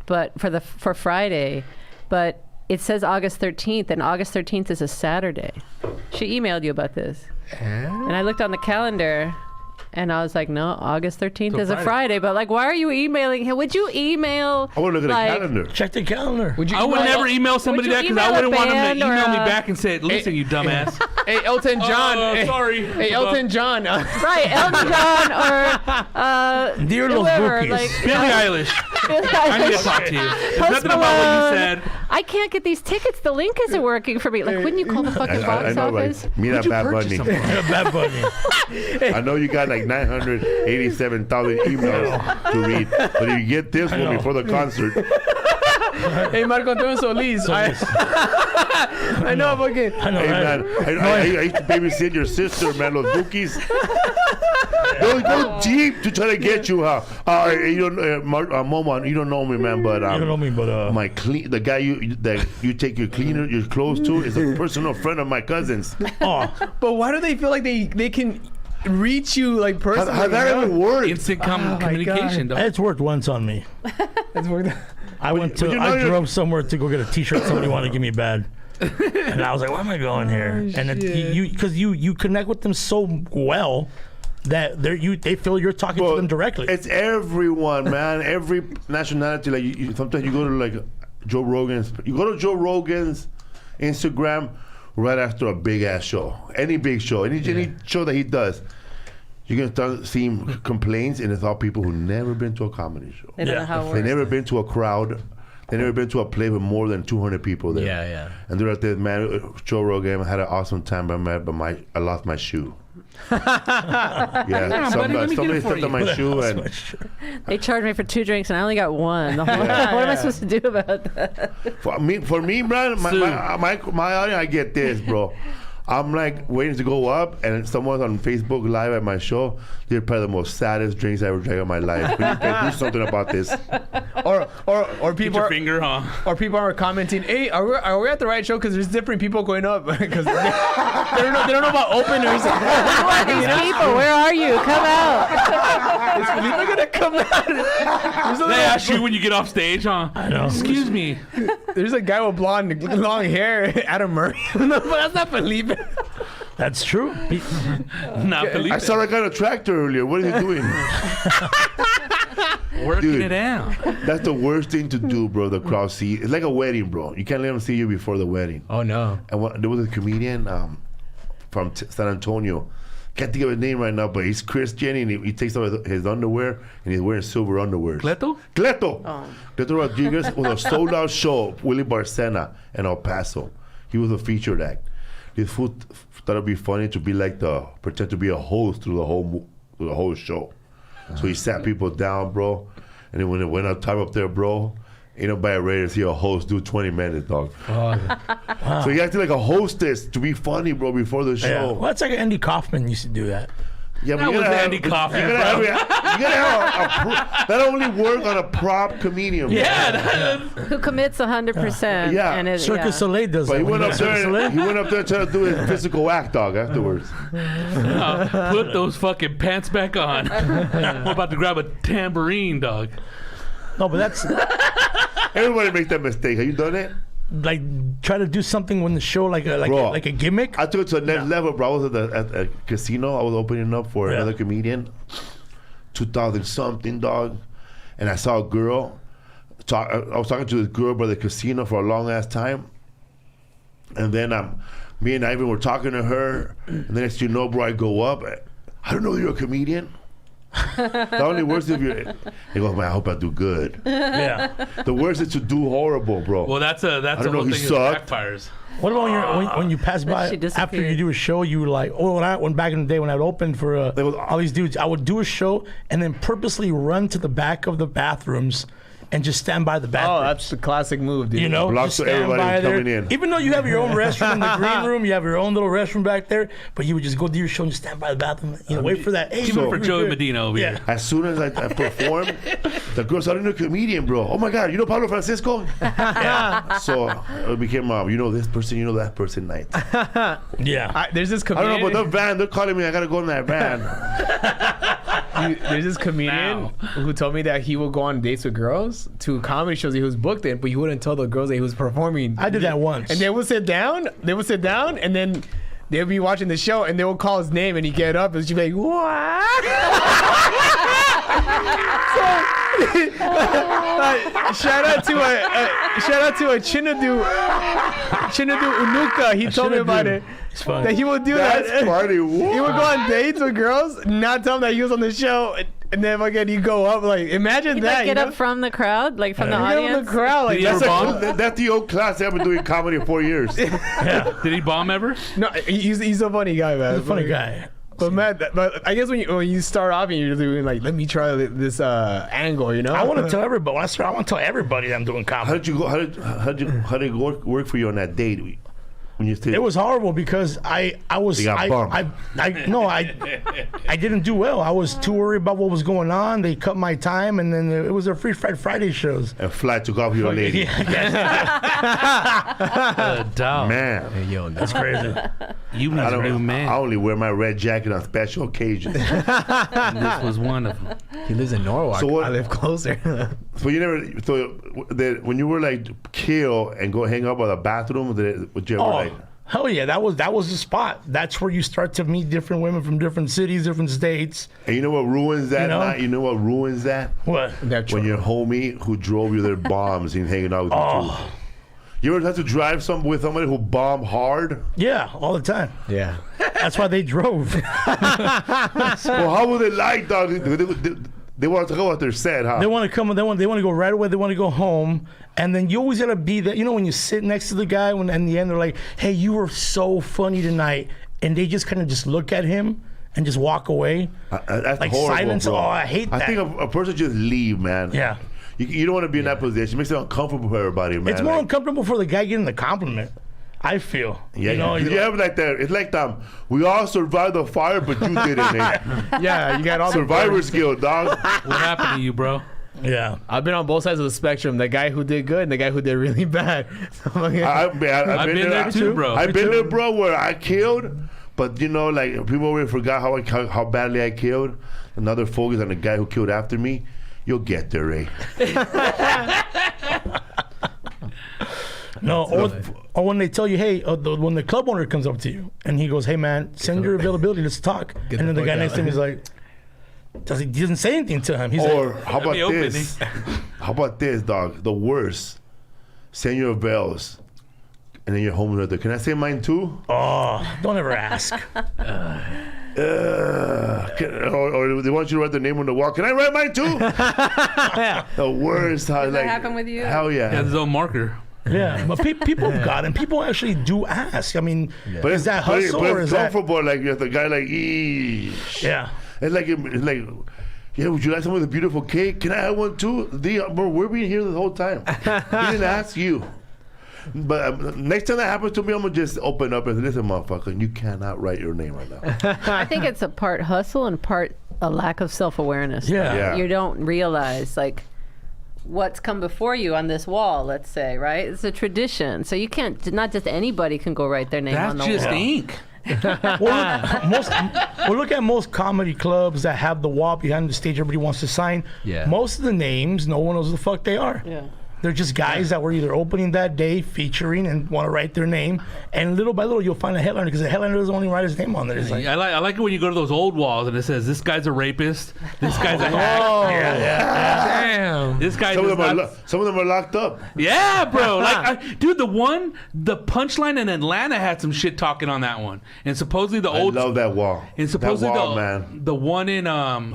but for Friday, but it says August 13th, and August 13th is a Saturday. She emailed you about this. And I looked on the calendar, and I was like, no, August 13th is a Friday. But, like, why are you emailing him? Would you email? I want to look at the calendar. Check the calendar. I would never email somebody that because I wouldn't want them to email me back and say, listen, you dumbass. Hey, Elton John. Sorry. Hey, Elton John. Right, Elton John or Dear Los whoever. Bookies. Like, Billie Eilish. I need to talk to you. There's nothing about what you said. I can't get these tickets. The link isn't working for me. Like, wouldn't you call the fucking I box know, office? right? Me that Bad Bunny. Bad Bunny. I know you got like 987,000 emails to read, but if you get this one before the concert, Hey, Marco Antonio Solis. I know, fucking. I know, hey right? man, I used to babysit your sister, man, Los Bookies. Go deep to try to get you, huh? You don't, Momo, you don't know me, man, but You don't know me, but the guy you take your clothes to is a personal friend of my cousin's. oh, But why do they feel like they can reach you like personally? How that ever work? Instant my communication. dog. it's worked once on me. It's worth it. I drove somewhere to go get a T-shirt somebody wanted to give me bad. And I was like, why am I going here? And because you connect with them so well that they feel you're talking to them directly. It's everyone, man. Every nationality. Like sometimes you go to like Joe Rogan's. You go to Joe Rogan's Instagram right after a big ass show. Any big show, any show that he does. You're going to start seeing complaints, and it's all people who never been to a comedy show. They don't know how it works. They never been to a crowd. They never been to a play with more than 200 people there. Yeah. And they're like, this, man, Joe Rogan, I had an awesome time, but I lost my shoe. Yeah, somebody stepped on my shoe, and They charged me for 2 drinks, and I only got 1. What am I supposed to do about that? for me, man, my audience, I get this, bro. I'm like waiting to go up, and someone's on Facebook Live at my show. They're probably the most saddest drinks I ever drank in my life. We need to do something about this. Or Get people your are, finger, huh? or people are commenting, hey, are we at the right show? Because there's different people going up because they don't know about openers. Who are these people? Where are you? Come out. Is Felipe gonna come out? They ask you when you get off stage, huh? I know. Excuse me. There's a guy with blonde, long hair, Adam Murray. No, but that's not Felipe. That's true. Not Felipe. I saw that guy on a tractor earlier. What is he doing? Working Dude. it out. That's the worst thing to do, bro. The crowd see. It's like a wedding, bro. You can't let them see you before the wedding. Oh no. And there was a comedian from San Antonio can't think of his name right now, but he's Christian and he takes off his underwear and he's wearing silver underwear. Cleto? Cleto. Oh. Cleto Rodriguez was a sold out show. Willie Barcena in El Paso. He was a featured act. This fool thought it'd be funny to be like pretend to be a host through the whole show. So he sat people down, bro. And then when it went up time up there, bro, ain't nobody ready to see a host do 20 minutes, dog. Wow. So he acted like a hostess to be funny, bro, before the Yeah. show. Well, that's like Andy Kaufman used to do that. Yeah, That you was gotta have- Andy Kaufman, You gotta have that only work on a prop comedian. Bro. Yeah. Who commits 100%. Yeah. And it, Circus yeah. Soleil does But that. he When went you up go to Cirque there. Soleil. He went up there trying to do his physical act, dog. Afterwards, Put those fucking pants back on. I'm about to grab a tambourine, dog. No, but that's everybody makes that mistake. Have you done it? like try to do something when the show like Bro. a gimmick. I took it to the next level, bro. I was at a casino. I was opening up for Yeah. another comedian, 2000 something, dog, and I saw a girl. I was talking to this girl by the casino for a long ass time, and then me and Ivan were talking to her, and the next thing you know, bro, I go up. I don't know you're a comedian. The only worst if you're. He goes, man, I hope I do good. Yeah. The worst is to do horrible, bro. Well, that's I a don't know, whole he thing sucked. that backfires. What about when you pass by She disappeared. after you do a show? You were like, when back in the day when I'd open for There was- all these dudes, I would do a show and then purposely run to the back of the bathrooms and just stand by the bathrooms. Oh, that's the classic move, dude. You know, Blocks just to stand everybody by there. coming in. Even though you have your own restroom in the green room, you have your own little restroom back there, but you would just go do your show and just stand by the bathroom. You know, wait for that. Hey, Even So- for Joey Medina over Yeah. here. As soon as I performed, the girl said, I didn't know comedian, bro. Oh my God, you know Pablo Francisco? So it became, you know this person, you know that person night. Yeah. There's this I don't comedian. know, but the van, they're calling me, I gotta go in that van. There's this comedian who told me that he would go on dates with girls to comedy shows he was booked in, but he wouldn't tell the girls that he was performing. I did that once. And they would sit down, and then they'd be watching the show, and they would call his name, and he'd get up, and she'd be like, what? Shout out to a Chinadu Unuka. He told me about it. It's funny. That he would do That's that. funny. He would go on dates with girls, not tell them that he was on the show, and then again you go up. Like, imagine He'd that. like get you up know? from the crowd, like from the You get audience. in the crowd. Like, Did he that's ever like, bomb? That's the old class. I've been doing comedy 4 years. Did he bomb ever? no, he's a funny guy, man. He's a funny guy. But man, but I guess when you start off and you're doing like, let me try this angle, you know. I want to tell everybody. When I start, I want to tell everybody that I'm doing How comedy. did you go? How did it work for you on that date? When you stayed? It was horrible because I was You got I didn't do well. I was too worried about what was going on. They cut my time, and then it was their Free Friday shows. And fly took off your lady. Dog. Man, Yo, That's crazy. You was a new man. I only wear my red jacket on special occasions. And this was one of them. he lives in Norwalk. So what- I live closer. So you never. So when you were like kill and go hang out by the bathroom, would you ever like? Hell yeah, that was the spot. That's where you start to meet different women from different cities, different states. And you know what ruins that You know? night? You know what ruins that? What? When your homie who drove you their bombs and hanging out with you too. You ever have to drive with somebody who bombed hard? Yeah, all the time. Yeah. That's why they drove. Well, how would they like, dog? They want to talk about their set, huh? They want to come. They want to go right away. They want to go home, and then you always gotta be that. You know, when you sit next to the guy, when in the end they're like, "Hey, you were so funny tonight," and they just kind of just look at him and just walk away. That's like horrible, silence. bro. Oh, I hate that. I think a person just leave, man. Yeah. You don't want to be in that position. It makes it uncomfortable for everybody, man. It's more Like, uncomfortable for the guy getting the compliment. I feel. yeah, You know, you have like that. It's like we all survived the fire, but you didn't. Eh? Yeah, you got all the Survivor's Guild, dog. What happened to you, bro? Yeah. I've been on both sides of the spectrum. The guy who did good and the guy who did really bad. So I'm like, I've been there too, bro. I've been there, bro, where I killed, but you know, like people already forgot how badly I killed. Another focus on the guy who killed after me. You'll get there, Ray. No, or when they tell you, hey, when the club owner comes up to you and he goes, hey man, send your availability, let's talk. Get And then the the guy fuck next out. to him is like, he doesn't say anything to him. He's Or like, how about me open this? How about this, dog? The worst. Send your bells, and then your home right there. Can I say mine too? oh, don't ever ask. or they want you to write their name on the wall. Can I write mine too? The worst. Does that happen with you? Hell yeah. He has his own marker. Yeah, but people have got it. And people actually do ask. I mean, But is that hustle or is that? comfortable? Like you have the guy like, eesh. Yeah. It's like, yeah, would you like some with a beautiful cake? Can I have one too? Bro, we're being here the whole time. He didn't ask you. But next time that happens to me, I'm going to just open up and say, listen, motherfucker, you cannot write your name right now. I think it's a part hustle and part a lack of self-awareness. Yeah. You don't realize, like, what's come before you on this wall, let's say, right? It's a tradition. So you can't, not just anybody can go write their name on the That's just wall. ink. Look at most comedy clubs that have the wall behind the stage everybody wants to sign. Yeah. Most of the names, no one knows who the fuck they are. Yeah. They're just guys that were either opening that day, featuring, and want to write their name. And little by little, you'll find a headliner because the headliner doesn't only write his name on there. It's like, I like it when you go to those old walls and it says, this guy's a rapist, this guy's a hack. Oh, Damn. This guy Some does of them not... some of them are locked up. Yeah, bro. Like, dude, the punchline in Atlanta had some shit talking on that one. And supposedly the I old... love that wall. And supposedly that wall, man. the one in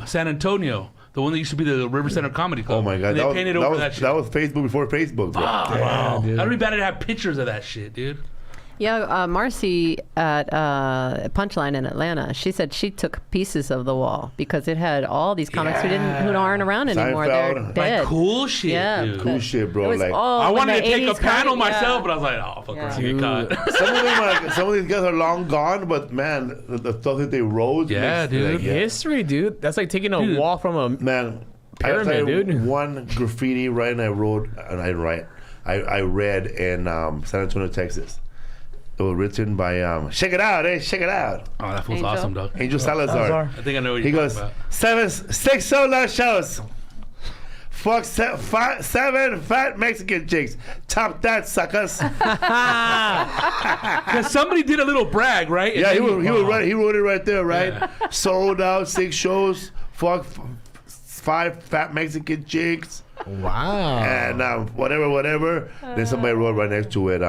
San Antonio, the one that used to be the River Center Comedy Club. Oh my God, And they painted over that shit. That was Facebook before Facebook, bro. wow. That'd be better to have pictures of that shit, dude. Yeah, Marcy at Punchline in Atlanta, she said she took pieces of the wall because it had all these comics who aren't around anymore. They're Seinfeld. dead. Like cool shit, Yeah. dude. Cool shit, bro. It was Like all I when wanted the to take a 80s panel comedy- myself, yeah. but I was like, oh, fuck around, Yeah. get caught. some of these guys are long gone, but man, the stuff that they wrote. Yeah, dude. Like, History, dude. That's like taking a Dude. wall from a Man, Pyramid, I tell you dude. one graffiti right, and I read in San Antonio, Texas. It was written by check it out, check it out. Oh, that feels Angel? awesome, dog. Angel Salazar. I think I know what He you're goes, talking about. 6 solo shows. Fuck 7 fat Mexican chicks. Top that, suckers. Because somebody did a little brag, right? Yeah, And he wrote it right there, right? Yeah. Sold out 6 shows. Fuck 5 fat Mexican chicks. wow. And whatever. Then somebody wrote right next to it,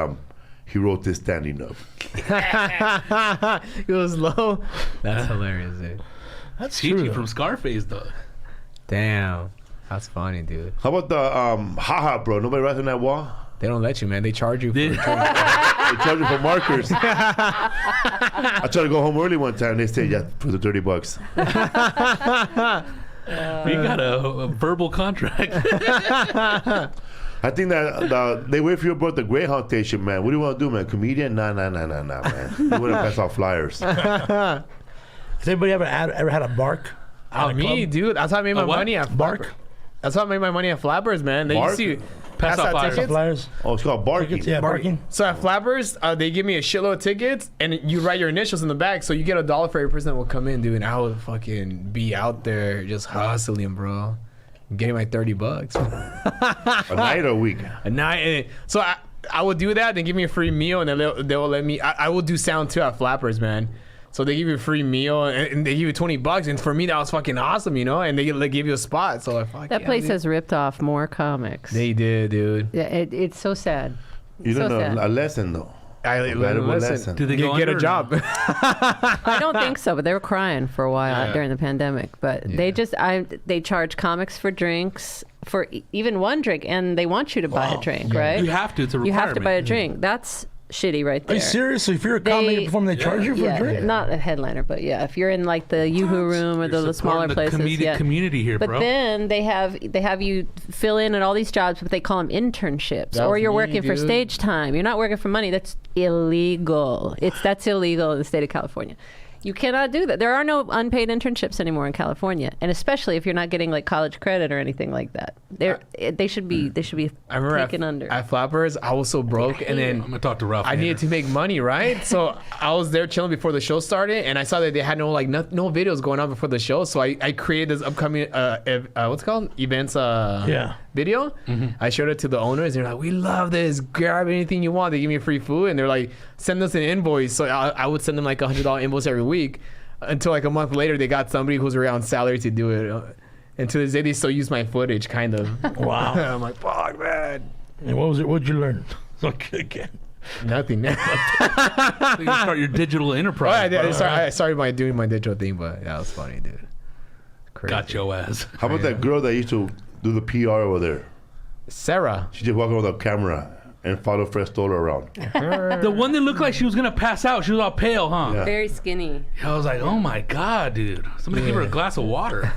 he wrote this standing up. It was low. That's hilarious, dude. That's Chi-Chi true. from Scarface, though. Damn. That's funny, dude. How about the haha, bro? Nobody writes on that wall? They don't let you, man. They charge you for Did- They charge you for markers. I tried to go home early one time. They said, yeah, for the $30. We got a verbal contract. I think that they wait for you about the Greyhound station, man. What do you want to do, man? Comedian? Nah, man. You want to pass out flyers. Has anybody ever had a bark? Oh, me, dude. That's how I made my what? money at Bark? That's how I made my money at Flappers, man. They Bark? used to Pass out flyers. tickets. Flyers? Oh, it's called barking. Tickets? Yeah, barking. So at Flappers, they give me a shitload of tickets, and you write your initials in the back, so you get $1 for every person that will come in, dude. And I would fucking be out there just hustling, bro, getting my $30 A night or a week? a night. So I would do that, then give me a free meal, and then they will let me. I will do sound too at Flappers, man. So they give you a free meal, and they give you $20, and for me that was fucking awesome, you know. And they give you a spot, so I fuck That yeah, place dude. has ripped off more comics. They did, dude. Yeah, it's so sad. You don't So know sad. a lesson, though. I valuable listen. lesson. Did they go Get under a or job. I don't think so, but they were crying for a while Yeah. during the pandemic. But they charge comics for drinks, for even one drink, and they want you to buy a drink, right? You have to. It's a You requirement. have to buy a drink. That's shitty right Are there. you serious? So if you're a comedy performer, they charge you for a drink? Not a headliner, but yeah, if you're in like the Yoo-Hoo room or You're the smaller supporting places, the comedic yeah. community here, But bro. then they have you fill in at all these jobs, but they call them internships, That or was you're me, working for dude. stage time. You're not working for money. That's illegal. That's illegal in the state of California. You cannot do that. There are no unpaid internships anymore in California, and especially if you're not getting like college credit or anything like that. They should be I remember taken under. at Flappers, I was so broke, and I'm then gonna talk to Ralph. I needed to make money, right? So I was there chilling before the show started, and I saw that they had no videos going on before the show. So I created this upcoming what's it called, events Yeah. video. I showed it to the owners. They're like, "We love this. Grab anything you want." They give me free food, and they're like, "Send us an invoice." So I would send them like $100 invoice every week. Until like a month later, they got somebody who's around salary to do it. And to this day, they still use my footage, kind of. Wow. I'm like, fuck, man. And what was it? What'd you learn? Okay, again. Nothing. You can start your digital enterprise. I started by doing my digital thing, but that was funny, dude. Crazy. Got your ass. How about that girl that used to do the PR over there? Sarah. She just walked with a camera and followed Frestola around. The one that looked like she was gonna pass out. She was all pale, huh? Yeah. Very skinny. I was like, oh my god, dude! Somebody give her a glass of water.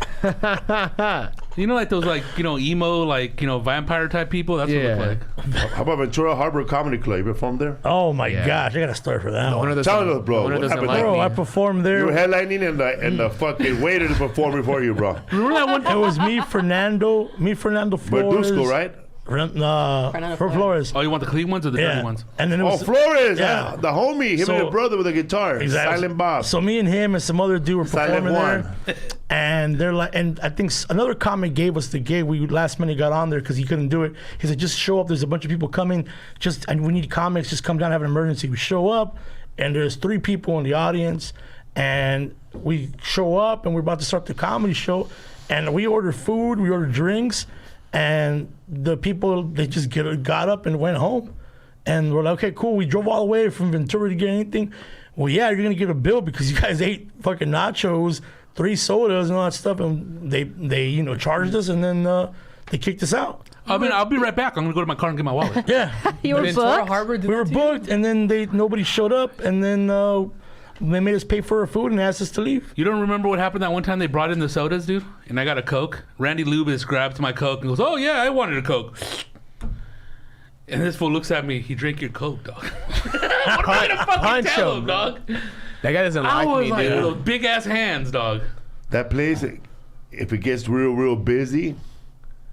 You know, like those, like, you know, emo, like, you know, vampire type people. That's what it looked like. How about Ventura Harbor Comedy Club? You performed there? Oh my gosh, I got a story for that. One of One. those. Tell us, bro. One of What those happened like there? Bro, I me. performed You were there. headlining and the fucking waiter to perform before you, bro. Remember that one? It was me, Fernando Flores. Verduzco, right? Fernando Flores. Oh, you want the clean ones or the dirty Yeah. ones? And then it Oh, was Flores, Yeah. the homie, him So- and his brother with the guitar, Exactly. Silent Bob. So me and him and some other dude were Silent performing One. there, and they're like, and I think another comic gave us the gig. We last minute got on there because he couldn't do it. He said, "Just show up. There's a bunch of people coming. And we need comics. Just come down, have an emergency." We show up, and there's 3 people in the audience, and we show up, and we're about to start the comedy show, and we ordered food, we ordered drinks, and the people they just got up and went home. And we're like, okay, cool. We drove all the way from Ventura to get anything. Well, yeah, you're gonna get a bill because you guys ate fucking nachos, 3 sodas, and all that stuff, and they charged us, and then they kicked us out. I mean, I'll be right back. I'm gonna go to my car and get my wallet. Yeah, You were Ventura booked? Harbor did we were that to you? booked, and then nobody showed up, and then they made us pay for our food and asked us to leave. You don't remember what happened that one time they brought in the sodas, dude? And I got a Coke. Randy Lubis grabs my Coke and goes, "Oh yeah, I wanted a Coke." And this fool looks at me. He drank your Coke, dog. What am I gonna fucking Punch tell him, him, dog? That guy doesn't I like was me, like, dude. those big ass hands, dog. That place, if it gets real busy,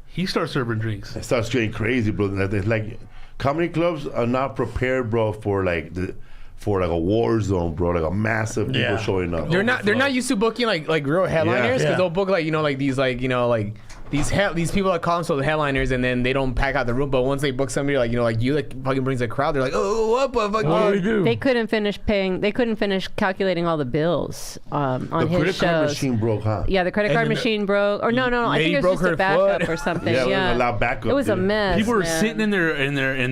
He starts serving drinks. it starts getting crazy, bro. It's like comedy clubs are not prepared, bro, for like a war zone, bro. Like a massive people Yeah. showing up. They're not used to booking like real headliners because Yeah. they'll book like these people that call themselves headliners and then they don't pack out the room. But once they book somebody like you that fucking brings a crowd, they're like, oh, what the fuck? What do we do? They couldn't finish paying. They couldn't finish calculating all the bills on The his credit shows. card machine broke, huh? Yeah, the credit And card then machine broke. Or no. I Lady think it was broke just a her backup foot. or something. Yeah, Yeah, it was a loud backup, It was a dude. mess. People were man. sitting in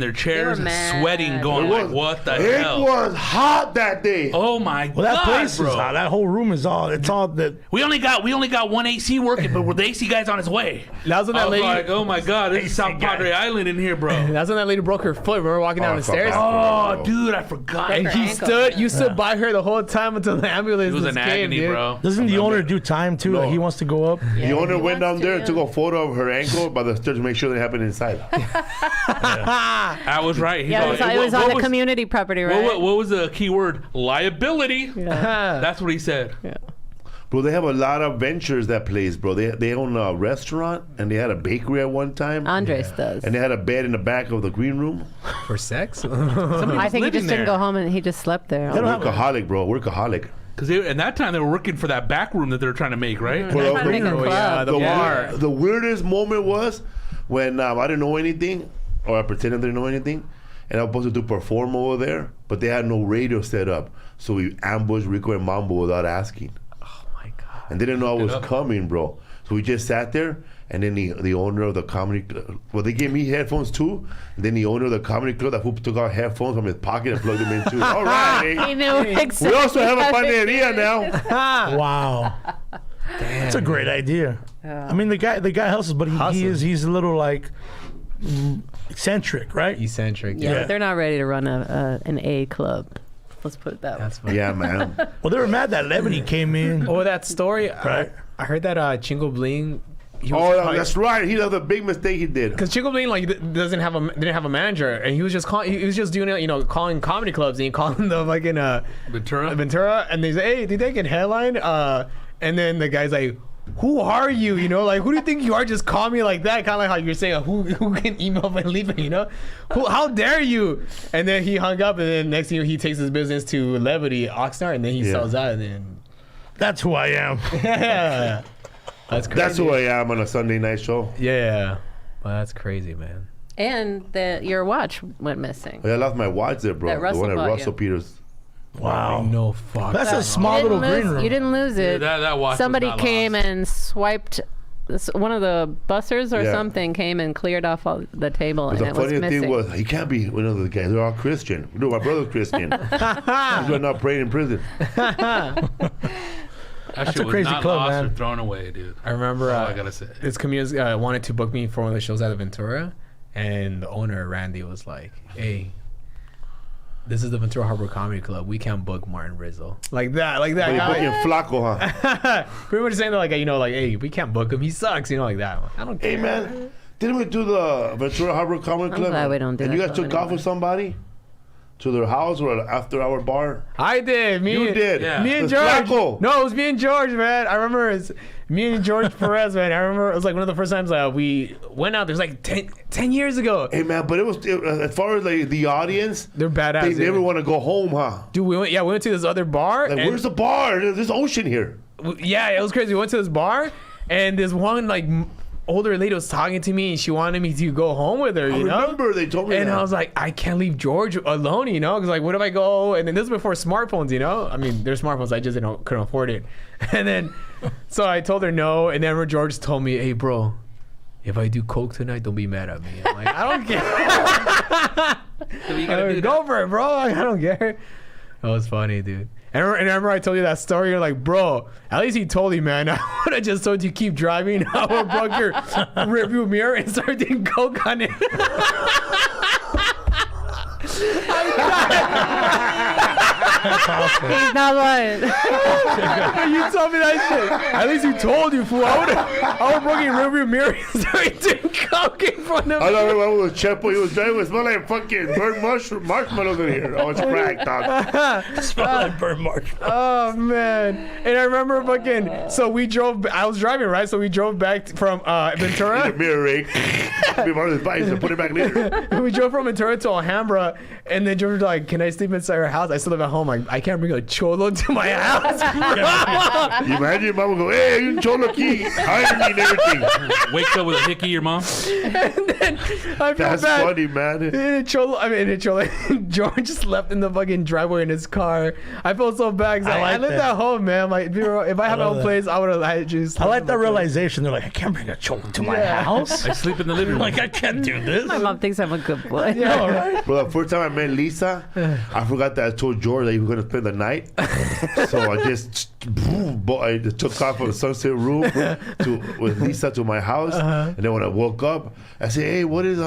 their chairs and mad. sweating, going It like, was- "What the It hell?" was hot that day. Oh my Well, that god, place bro! is hot. That whole room is all. It's all that. We only got one AC working, but the AC guy's on his way. That's when I that was lady. like, oh my god, this is South guy. Padre Island in here, bro. That's when that lady broke her foot. Remember walking down Oh, the stairs? fuck. Oh, dude, I forgot. And her he ankle. you stood by her the whole time until the ambulance It was an came, agony, dude. bro. Doesn't the owner do time too? No. Like he wants to go up. The owner he went down wants there to, and took a photo of her ankle by the stairs to make sure that it happened inside. I was right. He's Yeah, all- it was on what the was- community property, right? What was the key word? Liability. Yeah. That's what he said. Yeah. Bro, they have a lot of ventures, that place, bro. They own a restaurant and they had a bakery at one time. Andres does. And they had a bed in the back of the green room. For sex? I think he just didn't go home and he just slept there. They don't have Workaholic, bro. Workaholic. Because in that time they were working for that back room that they were trying to make, right? They're trying to make a Oh, club. yeah, the bar. The weirdest moment was when I didn't know anything, or I pretended I didn't know anything, and I was supposed to perform over there, but they had no radio set up. So we ambushed Rico and Mambo without asking. Oh my god. And they didn't know I was coming, bro. So we just sat there, and then the owner of the comedy club, well, they gave me headphones too. And then the owner of the comedy club that took out headphones from his pocket and plugged them in too. All right. He knew exactly. We also have a how big panaderia it now. is. Wow. That's a great idea. I mean, the guy hustles, but he's a little like eccentric, right? Eccentric. Yeah, Yeah. they're not ready to run an A club. Let's put it that way. That's funny. Yeah, man. Well, they were mad that Levity came in. Oh, that story. Right. I heard that Chingo Bling. Oh, that's right. He does a big mistake he did. Because Chico Bling didn't have a manager, and he was just doing it, calling comedy clubs, and he called them the fucking Ventura, and they say, hey, did they get headline? And then the guy's like, who are you? Like, who do you think you are? Just call me like that, kind of like how you're saying, who can email Felipe? How dare you? And then he hung up, and then next thing he takes his business to Levity Oxnard, and then he sells out, and then That's who I am. yeah, that's crazy. That's who I am on a Sunday night show. Yeah, well, that's crazy, man. And your watch went missing. I lost my watch there, bro. That The Russell one at bought Russell you. Peters. Wow. No fuck. That's a small little green room. You didn't lose it. that watch was Somebody not came lost. and swiped one of the bussers or Yeah. something came and cleared off all the table, and The it was funny missing. thing was, he can't be one of the guys. They're all Christian. No, my brother's Christian. He's not praying in prison. That's a crazy club, lost man. Or thrown away, dude. I remember That's all I gotta say. this comedian wanted to book me for one of the shows at Ventura, and the owner Randy was like, "Hey, this is the Ventura Harbor Comedy Club. We can't book Martin Rizzo like that." But you're guy. booking Flaco, huh? Pretty much saying that, like, like, hey, we can't book him. He sucks, like that. I don't care. Hey, man, didn't we do the Ventura Harbor Comedy Club? glad we don't do And that you guys club took off anymore. with somebody to their house or after our bar? I did. You did. Yeah. Me and It's George. Flaco. No, it was me and George, man. I remember it's me and George Perez, man. I remember it was like one of the first times we went out. There's like 10 years ago. Hey, man, but as far as like the audience, They're badass. they dude. never want to go home, huh? Dude, we went to this other bar. Like, and- where's the bar? There's ocean here. Yeah, it was crazy. We went to this bar, and this one like older lady was talking to me, and she wanted me to go home with her. I You know. remember they told me And that. I was like, I can't leave George alone, because like, what if I go? And then this was before smartphones, I mean, there's smartphones, I just couldn't afford it. And then, so I told her no, and then George told me, hey, bro, if I do coke tonight, don't be mad at me. I'm like, I don't care. So you gotta do Go for it, bro. I don't care. That was funny, dude. And remember I told you that story? You're like, bro, at least he told you, man. I would have just told you keep driving. I would have broke your rearview mirror and started doing coke on it. He's not lying. You told me that shit. At least you told you, fool. I would have broken your rearview mirror and started doing coke in front of I me. don't remember with Chepo. He was driving. It smelled like fucking burnt marshmallows in here. Oh, it's cracked, dog. Smell like burnt marshmallow. Oh man! And I remember so we drove. I was driving, right? So we drove back from Ventura. Mirror rake. Be part of the advice and put it back later. We drove from Ventura to Alhambra, and then George was like, "Can I sleep inside your house?" I still live at home. I can't bring a cholo to my house. You imagine your mom would go, hey, you cholo key. I mean everything. Wake up with a hickey, your mom. And then I feel That's bad. funny, man. George slept in the fucking driveway in his car. I felt so bad. 'Cause I I like lived that. at home, man. Like, if I had my love own that. place, I would have just. I like that realization. They're like, I can't bring a cholo to my house. I sleep in the living room. Like, I can't do this. My mom thinks I'm a good boy. Yeah, all right. Bro, the first time I met Lisa, I forgot that I told George that he was going to spend the night. So I just took off from the sunset room with Lisa to my house. And then when I woke up, I said, hey, what is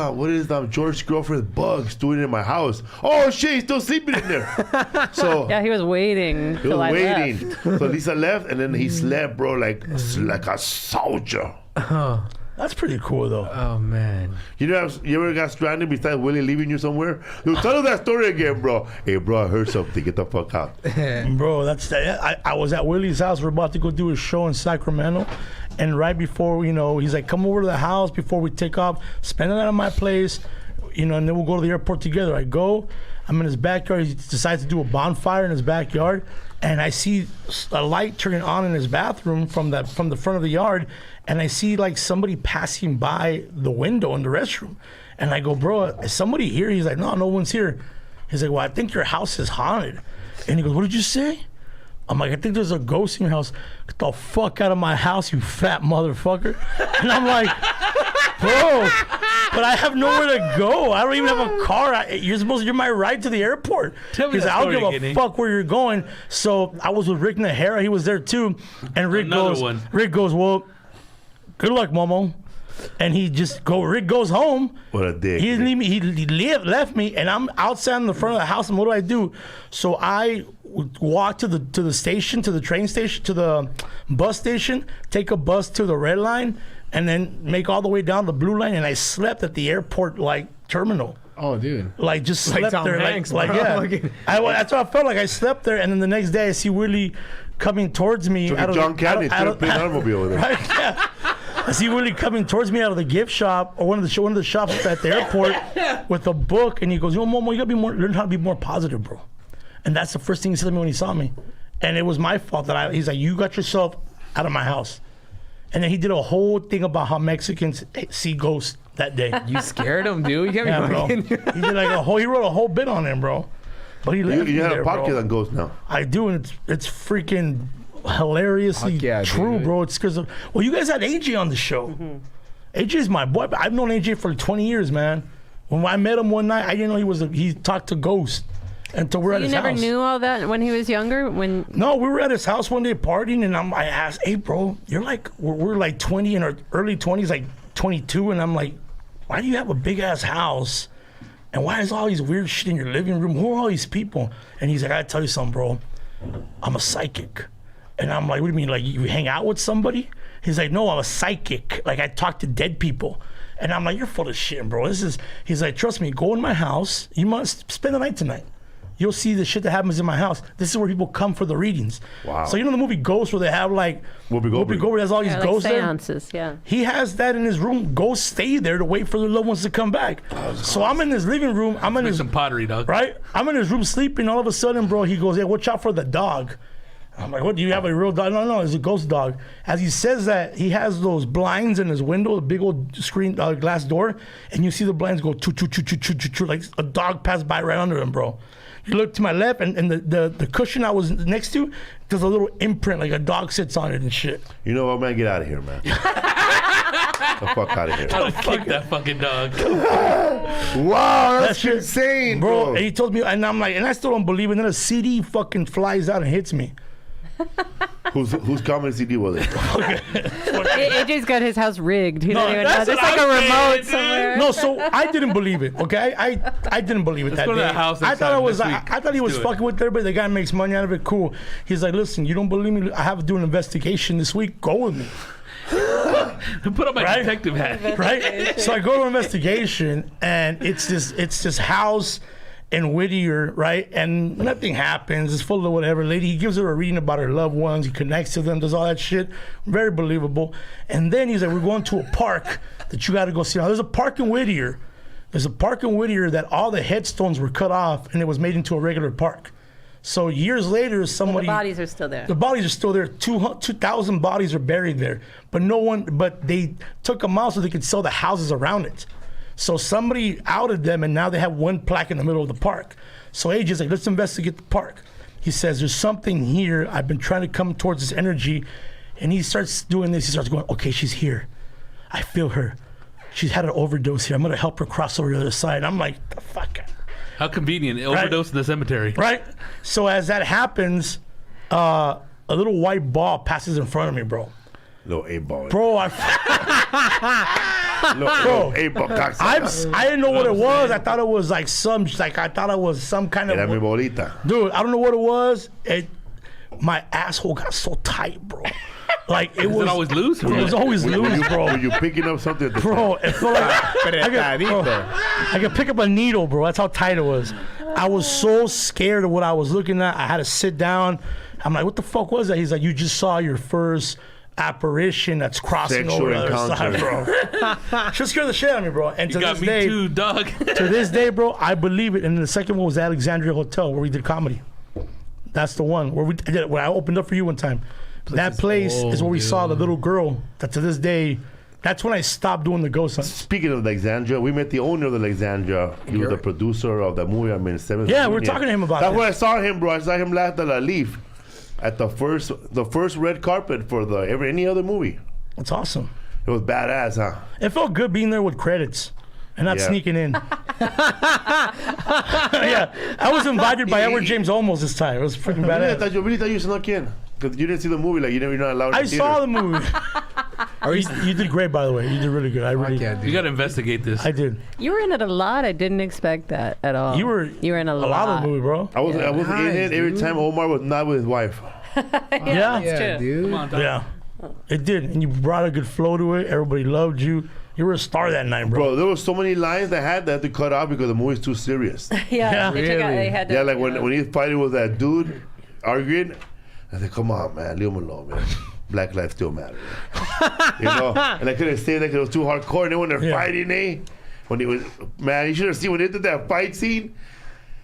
George's girlfriend's bugs doing in my house? Oh, shit, he's still sleeping in there. So Yeah, he was waiting he till was I waiting. left. So Lisa left, and then he slept, bro, like a soldier. That's pretty cool, though. Oh man. You ever got stranded besides Willie leaving you somewhere? Dude, tell us that story again, bro. Hey, bro, I heard something. Get the fuck out. Bro, I was at Willie's house. We're about to go do a show in Sacramento. And right before, he's like, come over to the house before we take off. Spend the night at my place, and then we'll go to the airport together. I go. I'm in his backyard. He decides to do a bonfire in his backyard. And I see a light turning on in his bathroom from the front of the yard. And I see like somebody passing by the window in the restroom. And I go, bro, is somebody here? He's like, no one's here. He's like, well, I think your house is haunted. And he goes, what did you say? I'm like, I think there's a ghost in your house. Get the fuck out of my house, you fat motherfucker. And I'm like, bro, but I have nowhere to go. I don't even have a car. You're my ride to the airport. Tell me He's that like, I don't story give a again, fuck where you're going. So I was with Rick Nahara. He was there too. And Rick goes, well, good luck, Momo. And Rick goes home. What a dick. He didn't leave me. He left me, and I'm outside in the front of the house. And what do? So I walk to the station, to the train station, to the bus station, take a bus to the red line, and then make all the way down the blue line. And I slept at the airport terminal. Oh, dude. Like just Like slept Tom there, Hanks, like bro. yeah. That's what I felt like. I slept there, and then the next day I see Willie coming towards me. Took a John Candy, instead of playing automobile with him. Right, yeah. I see Willie coming towards me out of the gift shop or one of the shops at the airport with a book, and he goes, Momo, you gotta learn how to be more positive, bro. And that's the first thing he said to me when he saw me. And it was my fault he's like, you got yourself out of my house. And then he did a whole thing about how Mexicans see ghosts that day. You scared him, dude. You can't Yeah, be bro. fucking. He wrote a whole bit on him, bro. But he left me You have there, a podcast bro. on ghosts now. I do, and it's freaking hilariously Fuck yeah, true, dude. bro. It's because of you guys had AJ on the show. AJ's my boy. I've known AJ for 20 years, man. When I met him one night, I didn't know he talked to ghosts until we're at You his never house. knew all that when he was younger? No, we were at his house one day partying, and I asked, "Hey, bro, you're like we're like 20 in our early 20s, like 22," and I'm like, "Why do you have a big ass house? And why is all these weird shit in your living room? Who are all these people?" And he's like, "I gotta tell you something, bro. I'm a psychic." And I'm like, "What do you mean? Like you hang out with somebody?" He's like, "No, I'm a psychic. Like I talk to dead people." And I'm like, "You're full of shit, bro. He's like, "Trust me, go in my house. You must spend the night tonight. You'll see the shit that happens in my house. This is where people come for the readings." Wow. So you know the movie Ghost where they have like Whoopi Goldberg has all these Like ghosts there? seances, yeah. He has that in his room. Ghosts stay there to wait for their loved ones to come back. So I'm in his living room. I'm in Make his some pottery, dog. right. I'm in his room sleeping. All of a sudden, bro, he goes, "Hey, watch out for the dog." I'm like, "What? Do you have a real dog?" No, it's a ghost dog. As he says that, he has those blinds in his window, a big old screen glass door, and you see the blinds go choo choo choo choo choo choo choo, like a dog passed by right under him, bro. You look to my left, and the cushion I was next to, there's a little imprint, like a dog sits on it and shit. You know what, man? Get out of here, man. Get the fuck out of here. I'd kick that fucking dog. Wow, that's shit- insane, Bro, bro. and he told me, and I'm like, and I still don't believe it. And then a CD fucking flies out and hits me. Whose comedy CD was it? AJ's got his house rigged. He No, doesn't even know. that's There's what like I a did, remote dude. somewhere. No, so I didn't believe it. Okay, I didn't believe it that go to day. that house I next thought time, it was. next I week. thought he was Let's do it. fucking with everybody. The guy makes money out of it. Cool. He's like, "Listen, you don't believe me? I have to do an investigation this week. Go with me." Put on my Right? detective hat. Right? So I go to an investigation, and it's this house in Whittier, right? And nothing happens. It's full of whatever. Lady, he gives her a reading about her loved ones. He connects to them, does all that shit. Very believable. And then he's like, "We're going to a park that you got to go see." Now, there's a park in Whittier. There's a park in Whittier that all the headstones were cut off, and it was made into a regular park. So years later, The somebody... bodies are still there. The bodies are still there. 2,000 bodies are buried there, but they took them out so they could sell the houses around it. So somebody outed them, and now they have one plaque in the middle of the park. So AJ's like, "Let's investigate the park." He says, "There's something here. I've been trying to come towards this energy," and he starts doing this. He starts going, "Okay, she's here. I feel her. She's had an overdose here. I'm gonna help her cross over to the other side." I'm like, "The fuck." How convenient. Overdose in the cemetery. Right? So as that happens, a little white ball passes in front of me, bro. Little 8-ball. Bro, Little 8-ball. I didn't know what it was. I thought it was like some kind Era mi of... bolita. Dude, I don't know what it was. My asshole got so tight, bro. Like it Does was it always loose? It was always loose, bro. Were you picking up something at the Bro, it felt like Apretadito. I could pick up a needle, bro. That's how tight it was. I was so scared of what I was looking at. I had to sit down. I'm like, "What the fuck was that?" He's like, "You just saw your first apparition that's crossing Sexual over the other side, encounter." bro." Just scared the shit out of me, bro. And You to got this me day, too, dog. to this day, bro, I believe it. And the second one was the Alexandria Hotel where we did comedy. That's the one where I opened up for you one time. That place is where we saw the little girl. That to this day, that's when I stopped doing the ghost hunt. Speaking of Alexandria, we met the owner of Alexandria. He was the producer of the movie. I mean, 7th Yeah, we were Union. talking to him about That's that. where I saw him, bro. I saw him last at La Leaf at the first red carpet for any other movie. That's awesome. It was badass, huh? It felt good being there with credits and not Yeah. sneaking in. Yeah, I was invited by Edward James Olmos this time. It was freaking I badass. thought you snuck in because you didn't see the movie. Like you're not allowed. I to saw the movie. Are you? You did great, by the way. You did really good. I really, Yeah, You dude. got to investigate this. I did. You were in it a lot. I didn't expect that at all. You were in a lot of the movie, bro. I was in Nice, it every dude. time Omar was not with his wife. Yeah, Yeah, true. dude. Come on, dog. yeah. It did, and you brought a good flow to it. Everybody loved you. You were a star that night, bro. Bro, there were so many lines they had to cut out because the movie's too serious. Yeah, they took out, Really? they had to, Yeah, like when he's fighting with that dude, arguing, I said, "Come on, man, leave him alone, man. Black lives still matter." You know, and I couldn't say that because it was too hardcore. And then when they're Yeah. fighting, when he was, man, you should have seen when they did that fight scene.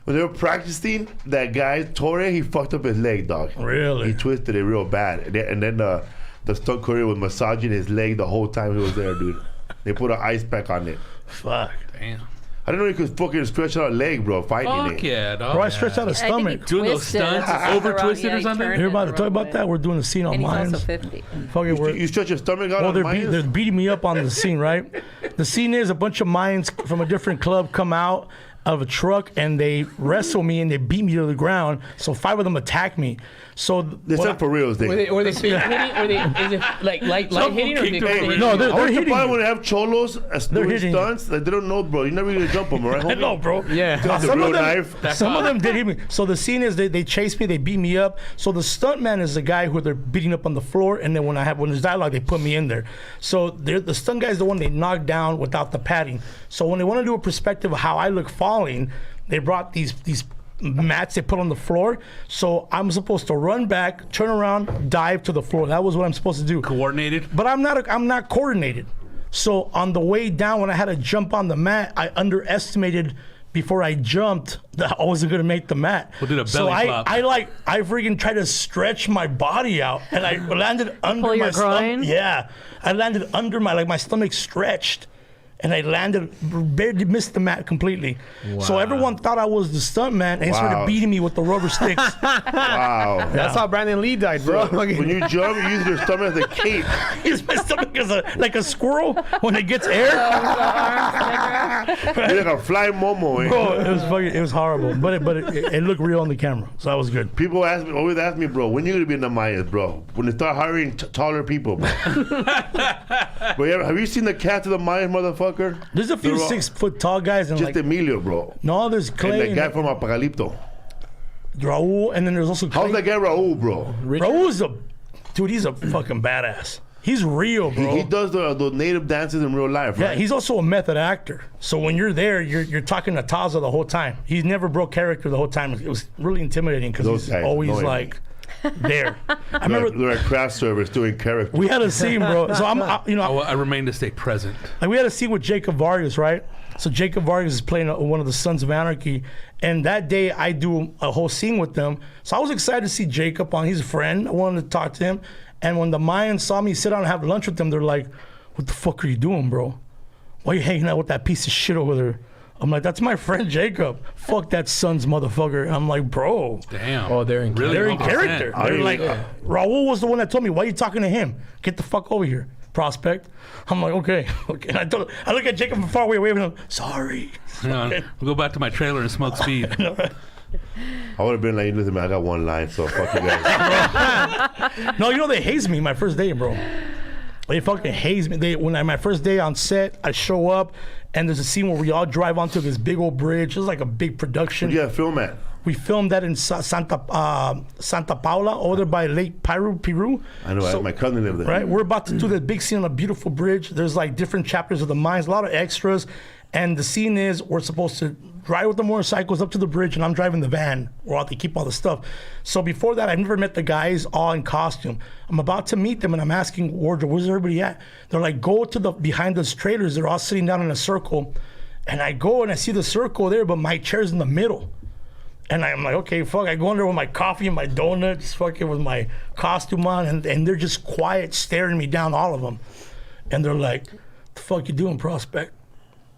When they were practicing, that guy Torres, he fucked up his leg, dog. Really? He twisted it real bad, and then the stunt courier was massaging his leg the whole time he was there, dude. They put an ice pack on it. Fuck. Damn. I didn't know you could fucking stretch out a leg, bro, fighting Fuck it. yeah, dog. Bro, I stretched out a I think stomach. he Doing those twisted. stunts, The over wrong- twisted or he something? turned You're it about the to talk wrong about way. that? We're doing a scene on And he's Mayans. also 50. Fucking You stretch your stomach out Well, on they're Mayans? beating me up on the scene, right? The scene is a bunch of Mayans from a different club come out of a truck and they wrestle me and they beat me to the ground. So 5 of them attack me. So This what not for real, Were they spin hitting? Or is it like light hitting? Or kicked they, him. No, I they're want to hitting buy you. when they have cholos doing hitting you. stunts. Like, they don't know, bro. You're never going to jump them, right, I homie? know, bro. Yeah. Got the Some real of them- knife. Some of them did hit me. So the scene is they chase me, they beat me up. So the stuntman is the guy who they're beating up on the floor, and then when there's dialogue, they put me in there. So the stunt guy is the one they knocked down without the padding. So when they want to do a perspective of how I look falling, they brought these mats they put on the floor. So I'm supposed to run back, turn around, dive to the floor. That was what I'm supposed to do. Coordinated. But I'm not coordinated. So on the way down, when I had to jump on the mat, I underestimated before I jumped that I wasn't gonna make the mat. Well, did a so belly flop. I freaking tried to stretch my body out, and I landed under Pull my your groin? stomach. Yeah, I landed under my stomach stretched. And I landed, barely missed the mat completely. So everyone thought I was the stunt man and started Wow. beating me with the rubber sticks. Wow. That's how Brandon Lee died, bro. When you jump, you use your stomach as a cape. Use my stomach as like a squirrel when it gets air. You're like a flying Momo. Eh? Bro, it was horrible, but it looked real on the camera, so that was good. People always ask me, bro, when you gonna be in the Mayans, bro? When they start hiring taller people, bro. But have you seen the cast of the Mayans, motherfucker? There's a few They're all- 6 foot tall guys and Just like Emilio, bro. no, there's And Clay, the guy and from Apocalipto. Raul, and then there's also Clay. How's that guy Raul, bro? Raul's he's a fucking badass. He's real, bro. He does the native dances in real life, Yeah, right? he's also a method actor. So when you're there, you're talking to Taza the whole time. He never broke character the whole time. It was really intimidating because Those he's guys always annoy me. like there. I They're remember at craft service doing character. we had a scene, bro. So I remain to stay present. like we had a scene with Jacob Vargas, right? So Jacob Vargas is playing one of the Sons of Anarchy, and that day I do a whole scene with them. So I was excited to see Jacob on. He's a friend. I wanted to talk to him. And when the Mayans saw me sit down and have lunch with them, they're like, "What the fuck are you doing, bro? Why are you hanging out with that piece of shit over there?" I'm like, "That's my friend Jacob. Fuck that son's motherfucker." And I'm like, "Bro, Damn. Oh, they're in Really? they're in 100%. character." They're mean, like, Raul was the one that told me, "Why are you talking to him? Get the fuck over here, prospect." I'm like, okay. And I look at Jacob from far away, waving him. Sorry. Hang on. We'll go back to my trailer and smoke speed. I would have been like, listen, man, I got one line, so fuck you guys. No, they haze me my first day, bro. They fucking haze me. My first day on set, I show up, and there's a scene where we all drive onto this big old bridge. It was like a big production. Yeah, film at. We filmed that in Santa Paula, over there by Lake Peru. I know, my cousin lived there. Right, we're about to do the big scene on a beautiful bridge. There's like different chapters of the mines, a lot of extras, and the scene is we're supposed to ride with the motorcycles up to the bridge, and I'm driving the van where they keep all the stuff. So before that, I've never met the guys all in costume. I'm about to meet them, and I'm asking wardrobe, "Where's everybody at?" They're like, "Go to the behind those trailers. They're all sitting down in a circle." And I go and I see the circle there, but my chair's in the middle. And I'm like, okay, fuck. I go in there with my coffee and my donuts, fucking with my costume on, and they're just quiet, staring me down, all of them. And they're like, "The fuck you doing, prospect?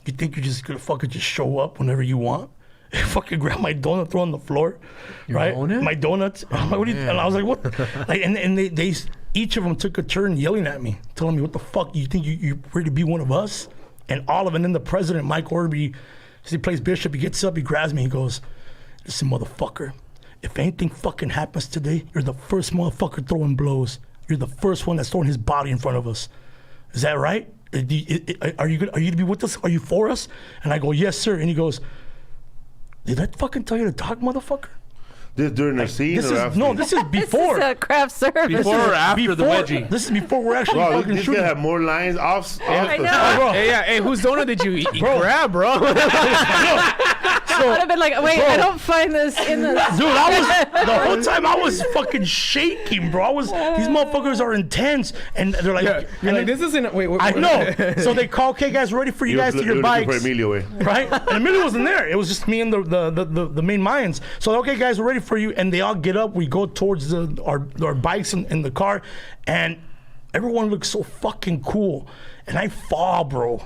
You think you're just gonna fucking just show up whenever you want?" And fucking grab my donut, throw it on the floor, right? donut? My donuts. I'm like, what are you, and I was like, what? Like, and they each of them took a turn yelling at me, telling me, "What the fuck? You think you're ready to be one of us?" And all of it. And then the president, Mike Orby, he plays Bishop. He gets up, he grabs me, he goes, "Listen, motherfucker, if anything fucking happens today, you're the first motherfucker throwing blows. You're the first one that's throwing his body in front of us. Is that right? Are you to be with us? Are you for us?" And I go, "Yes, sir." And he goes, "Did I fucking tell you to talk, motherfucker?" This during the scene This or is after? this is before. This is a craft service. Before or after the wedgie? This is before we're actually Bro, fucking this shooting. guy have more lines off I the know. top. Bro, Hey, whose donut did you eat? Grab, bro. I would have been like, wait, I don't find this in the. Dude, the whole time I was fucking shaking, bro. These motherfuckers are intense, and they're like, You're and like, this isn't. Wait, I know. So they call, "Okay, guys, ready for you guys to your You're looking bikes." for Emilio, eh? Right? And Emilio wasn't there. It was just me and the main Mayans. So, "Okay, guys, we're ready for you." And they all get up. We go towards our bikes in the car, and everyone looks so fucking cool. And I fall, bro.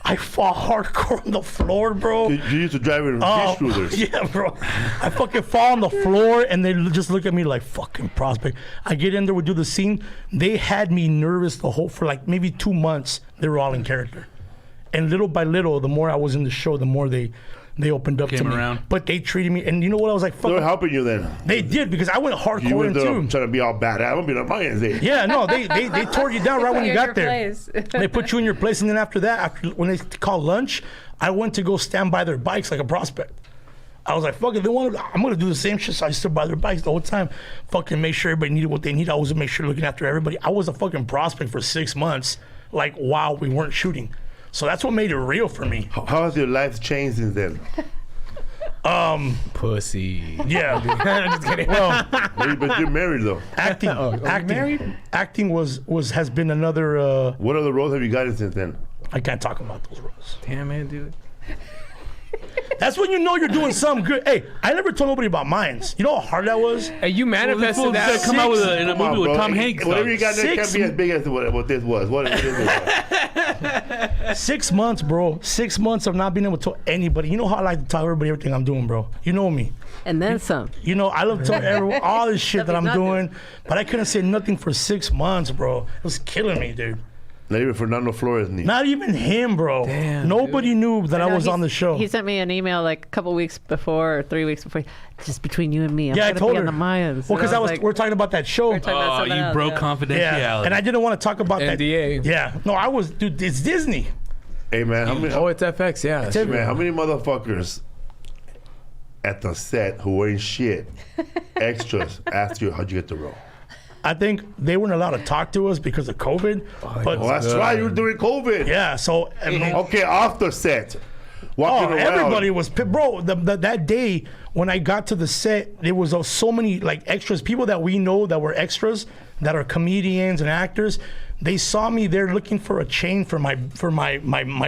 I fall hardcore on the floor, bro. You used to drive in fish shooters. Yeah, bro. I fucking fall on the floor, and they just look at me like fucking prospect. I get in there, we do the scene. They had me nervous for like maybe 2 months. They were all in character, and little by little, the more I was in the show, the more they opened up to me. Around. But they treated me, and you know what? I was like, They fucking. were helping you then. They did, because I went You hardcore were in there too. trying to be all bad. I'm gonna be like Mayans. Yeah, no, they tore you down right when you You're in got your there. place. They put you in your place, and then after that, when they called lunch, I went to go stand by their bikes like a prospect. I was like, fuck it, I'm gonna do the same shit. So I stood by their bikes the whole time, fucking make sure everybody needed what they needed. I was make sure looking after everybody. I was a fucking prospect for 6 months, like while we weren't shooting. So that's what made it real for me. How has your life changed since then? Pussy. Yeah. Just kidding. Well, But you're married though. acting, acting has been another. What other roles have you gotten since then? I can't talk about those roles. Damn, man, dude. That's when you know you're doing something good. Hey, I never told nobody about Mayans. You know how hard that was? Hey, you manifested Well, that. come out with in a Come on, movie with bro. Tom Hanks. Whatever you got there 6 can't be as big as what this was. What is it? 6 months, bro. 6 months of not being able to tell anybody. You know how I like to tell everybody everything I'm doing, bro. You know me. And then some. You know, I love telling everyone all this shit that I'm Nothing. doing, but I couldn't say nothing for 6 months, bro. It was killing me, dude. Not even Fernando Flores. Not even him, bro. Damn, Nobody knew that I No, was he's- on the show. He sent me an email like a couple weeks before or 3 weeks before. Just between you and me. I'm Yeah, I gonna told be her. on the Mayans. Well, because And we're talking about that show. talking about Oh, something you else, broke yeah. confidentiality. Yeah, and I didn't want to talk about that. NDA. Yeah, no, dude, it's Disney. Hey man, Oh, it's FX, yeah. Tell me. man, how many motherfuckers at the set who ain't shit, extras, asked you how'd you get the role? I think they weren't allowed to talk to us because of COVID. But Well, that's right. You were doing COVID. yeah, so I mean, Okay, off the set. Walking around. everybody was bro. That day when I got to the set, there was so many like extras, people that we know that were extras, that are comedians and actors. They saw me there looking for a chain for my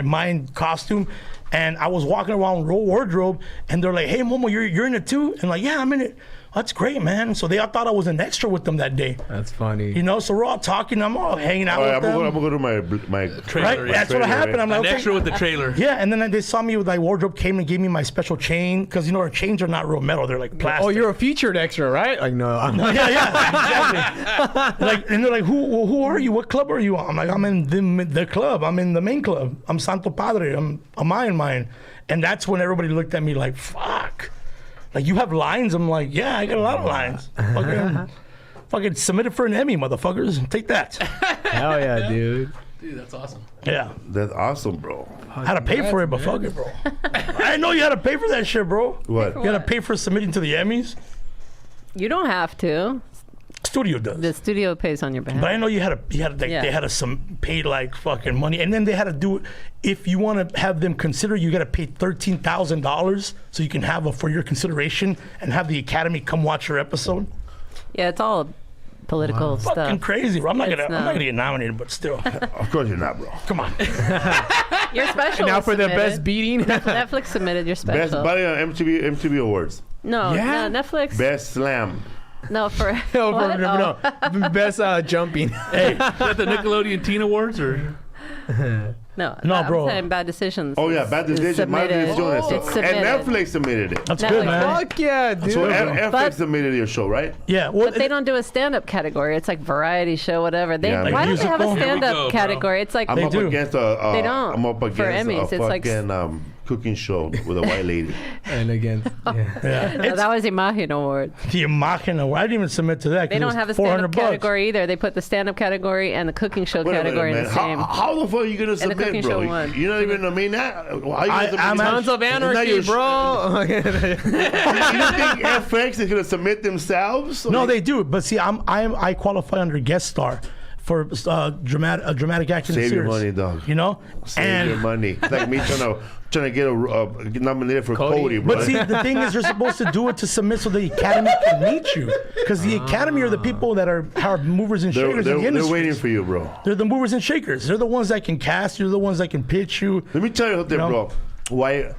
mind costume, and I was walking around wardrobe, and they're like, "Hey, Momo, you're in it too?" And like, "Yeah, I'm in it." That's great, man. So they all thought I was an extra with them that day. That's funny. You know, so we're all talking. I'm all hanging out All right, with them. I'm gonna go to my Trailer, Right? yeah. That's what happened. I'm like, An okay. extra with the trailer. Yeah, and then they saw me with like wardrobe, came and gave me my special chain, because you know our chains are not real metal; they're like plastic. Oh, you're a featured extra, right? Like, no, I'm not. yeah, exactly. Like, and they're like, who are you? What club are you on? I'm like, I'm in the club. I'm in the main club. I'm Santo Padre. I'm a Mayan. And that's when everybody looked at me like, fuck. Like, you have lines? I'm like, yeah, I got a lot of lines. Fucking submit it for an Emmy, motherfuckers. Take that. Hell yeah, dude. Dude, that's awesome. Yeah. That's awesome, bro. I had to pay for it, but fuck it, bro. I didn't know you had to pay for that shit, bro. What? You got to pay for submitting to the Emmys? You don't have to. Studio does. The studio pays on your behalf. But I know you had Yeah. they had to pay like fucking money, and then they had to do it. If you want to have them consider, you got to pay $13,000 so you can have for your consideration and have the Academy come watch your episode. Yeah, it's all political Fucking stuff. crazy, bro. I'm not It's gonna get nominated, but still, Of course you're not, bro. come on. Your special Now was for the submitted. best beating. Netflix submitted your Best special. buddy on MTV Awards. No, Yeah? no, Netflix. Best slam. No, for No, what? no, best jumping. Hey, Is that the Nickelodeon Teen Awards or? No, No, I'm bro. saying Bad Decisions. Oh yeah, is- Bad is Decision. My submitted. decision. It's And submitted. Netflix submitted it. that's Netflix. good, man. Fuck yeah, dude. So But- Netflix submitted your show, right? Yeah, well, But they don't do a stand-up category. It's like variety show, whatever. They Yeah, like why don't they have musical? a Here we stand-up go, bro. category? It's like I'm They up do. against They don't. I'm up For against Emmys, a it's like- fucking cooking show with a white lady. And against, yeah. yeah. no, that was Imagen Award. The Imagen Award. I didn't even submit to that. 'cause They it don't was have a 400 stand-up bucks. category either. They put the stand-up category and the cooking show Wait a minute, category in man. the same. How the fuck are you gonna the submit, cooking bro? show won. You're not even a main act. How you gonna submit? I'm Sons of Isn't that Anarchy, your bro. You think FX is gonna submit themselves? No, they do. But see, I qualify under guest star for dramatic acting Save your series. money, dog. You know, Save your money. It's like me trying to get nominated for Cody. Cody, bro. but see, the thing is, you're supposed to do it to submit so the Academy can meet you, because the Academy are the people that are movers and they're, shakers in the they're industry. waiting for you, bro. They're the movers and shakers. They're the ones that can cast. They're the ones that can pitch you. Let me tell you something, You know? bro.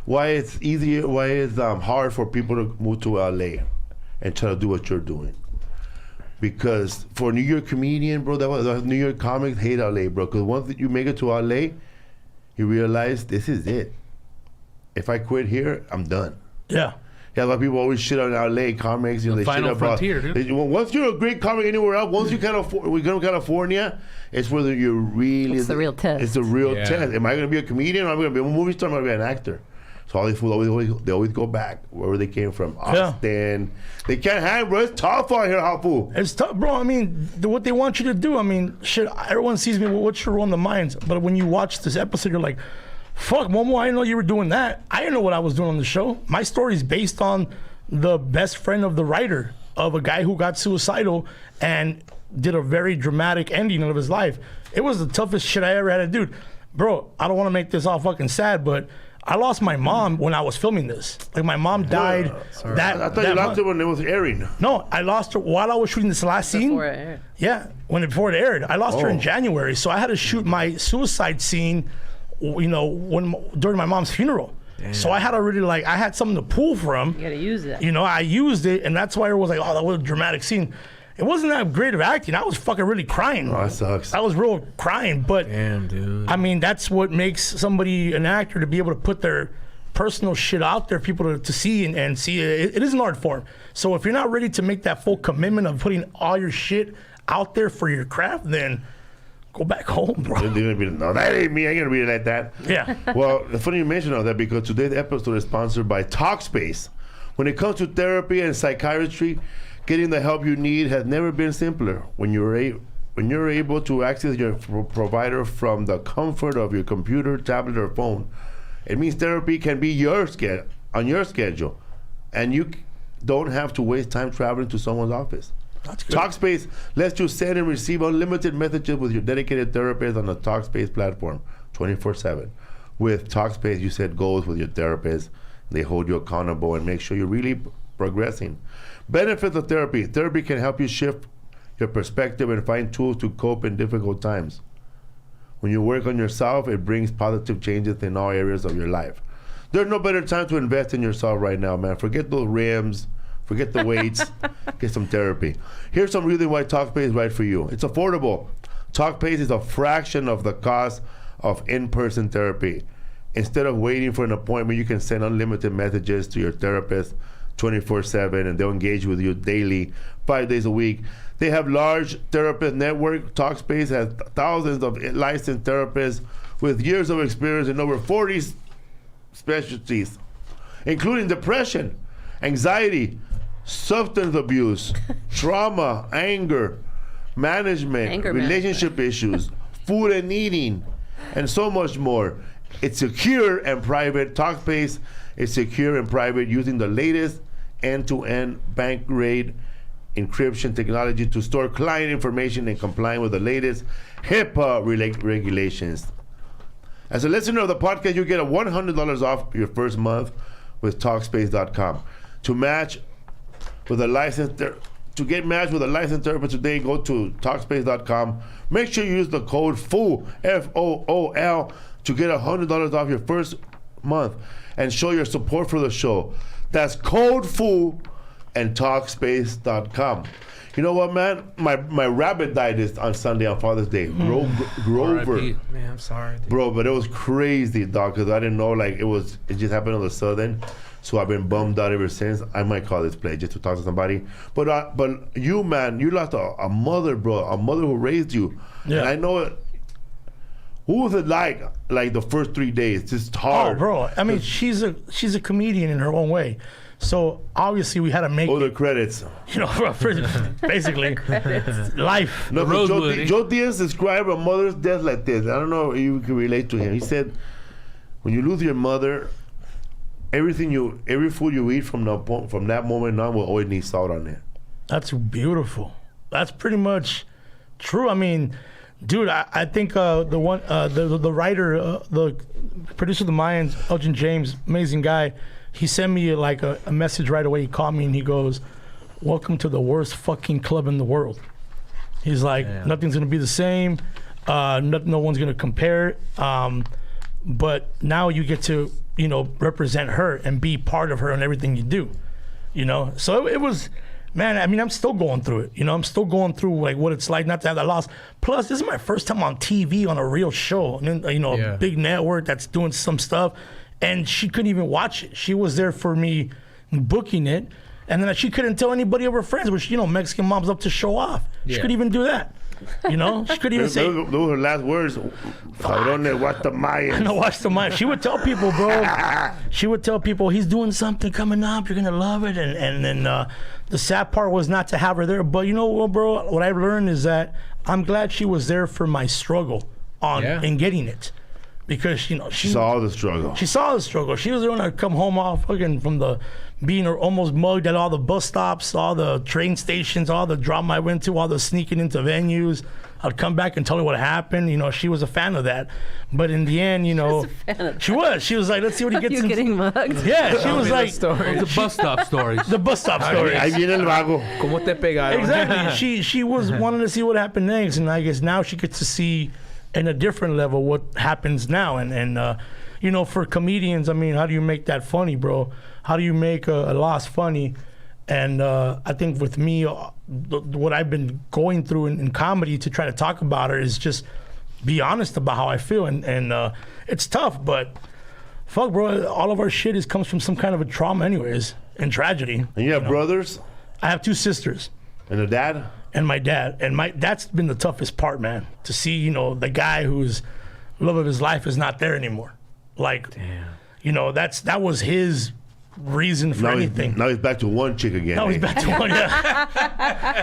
Why it's easier? Why it's hard for people to move to LA and try to do what you're doing? Because for a New York comedian, bro, the New York comics hate LA, bro. Because once you make it to LA, you realize this is it. If I quit here, I'm done. Yeah. Yeah, a lot of people always shit on LA comics. They final shit about, frontier, dude. Once you're a great comic anywhere else, once you we go to California, it's whether you're really. It's the real test. It's the real test. Am I going to be a comedian or am I going to be a movie star? Or am I going to be an actor? So all these fools always go back wherever they came from. Austin. They can't hang, bro. It's tough out here, Hafu. It's tough, bro. I mean, what they want you to do. I mean, shit. Everyone sees me. What's your role in the Mayans? But when you watch this episode, you're like, fuck, Momo, I didn't know you were doing that. I didn't know what I was doing on the show. My story is based on the best friend of the writer, of a guy who got suicidal and did a very dramatic ending of his life. It was the toughest shit I ever had to do. Bro, I don't want to make this all fucking sad, but I lost my mom when I was filming this. Like, my mom died. I thought you lost it when it was airing. No, I lost her while I was shooting this last scene. Before it aired. Yeah, before it aired. I lost her in January, so I had to shoot my suicide scene, during my mom's funeral. Damn. So I had to really, I had something to pull from. You gotta use it. I used it, and that's why it was like, oh, that was a dramatic scene. It wasn't that great of acting. I was fucking really crying. Oh, that sucks. I was real crying, but damn, dude. I mean, that's what makes somebody an actor, to be able to put their personal shit out there, people to see and see. It is an art form. So if you're not ready to make that full commitment of putting all your shit out there for your craft, then go back home, bro. No, that ain't me. I ain't gonna read it like that. Yeah. Well, it's funny you mention all that, because today's episode is sponsored by Talkspace. When it comes to therapy and psychiatry, getting the help you need has never been simpler. When you're able to access your provider from the comfort of your computer, tablet, or phone, it means therapy can be on your schedule, and you don't have to waste time traveling to someone's office. That's good. Talkspace lets you send and receive unlimited messages with your dedicated therapist on the Talkspace platform 24/7. With Talkspace, you set goals with your therapist. They hold you accountable and make sure you're really progressing. Benefits of therapy. Therapy can help you shift your perspective and find tools to cope in difficult times. When you work on yourself, it brings positive changes in all areas of your life. There's no better time to invest in yourself right now, man. Forget those rims. Forget the weights. Get some therapy. Here's some reason why Talkspace is right for you. It's affordable. Talkspace is a fraction of the cost of in-person therapy. Instead of waiting for an appointment, you can send unlimited messages to your therapist 24/7, and they'll engage with you daily, 5 days a week. They have large therapist network. Talkspace has thousands of licensed therapists with years of experience in over 40 specialties, including depression, anxiety, substance abuse, trauma, anger management, relationship issues, food and eating, and so much more. It's secure and private. Talkspace is secure and private, using the latest end-to-end bank-grade encryption technology to store client information and complying with the latest HIPAA regulations. As a listener of the podcast, you get a $100 off your first month with Talkspace.com. To get matched with a licensed therapist today, go to Talkspace.com. Make sure you use the code FOOL, FOOL, to get $100 off your first month and show your support for the show. That's code FOOL and Talkspace.com. You know what, man? My rabbit died on Sunday on Father's Day. Grover. Man, I'm sorry, dude. Bro, but it was crazy, dog, because I didn't know, it just happened all of a sudden. So I've been bummed out ever since. I might call this play just to talk to somebody. But you, man, you lost a mother, bro, a mother who raised you. Yeah. And I know it. Who was it like the first 3 days? Just hard. Oh, bro. I mean, she's a comedian in her own way. So obviously we had to make the credits. Basically, life. No, Joe Diaz described a mother's death like this. I don't know if you can relate to him. He said, when you lose your mother, every food you eat from that moment on will always need salt on it. That's beautiful. That's pretty much true. I mean, dude, I think the writer, the producer of the Mayans, Elgin James, amazing guy. He sent me a message right away. He called me and he goes, "Welcome to the worst fucking club in the world." He's like, nothing's gonna be the same. No one's gonna compare. But now you get to represent her and be part of her in everything you do. So it was man, I mean, I'm still going through it. You know, I'm still going through like what it's like not to have that loss. Plus, this is my first time on TV on a real show. And then, you know, a big network that's doing some stuff. And she couldn't even watch it. She was there for me booking it. And then she couldn't tell anybody of her friends, which, you know, Mexican moms up to show off. She couldn't even do that. You know, she couldn't even say. Those were her last words. Cabrones, watch the Mayans. I know, watch the Mayans. She would tell people, bro. She would tell people, he's doing something coming up. You're gonna love it. And then the sad part was not to have her there. But you know what, bro? What I've learned is that I'm glad she was there for my struggle in getting it. Because, you know, she saw the struggle. She saw the struggle. She was the one that come home off fucking from the being almost mugged at all the bus stops, all the train stations, all the drama I went to, all the sneaking into venues. I'd come back and tell her what happened. You know, she was a fan of that. But in the end, you know, she was like, let's see what he gets. You getting mugged? Yeah, she was like, the bus stop stories. The bus stop stories. Ahí viene el vago. ¿Cómo te pegaron? Exactly. She was wanting to see what happened next, and I guess now she gets to see in a different level what happens now. And you know, for comedians, I mean, how do you make that funny, bro? How do you make a loss funny? And I think with me, what I've been going through in comedy to try to talk about it is just be honest about how I feel. And it's tough, but fuck, bro, all of our shit comes from some kind of a trauma anyways, and tragedy. And you have brothers? I have 2 sisters. And a dad? And my dad. And that's been the toughest part, man. To see, you know, the guy whose love of his life is not there anymore. Like, you know, that was his reason for anything. Now he's back to one chick again. Now he's back to one, yeah.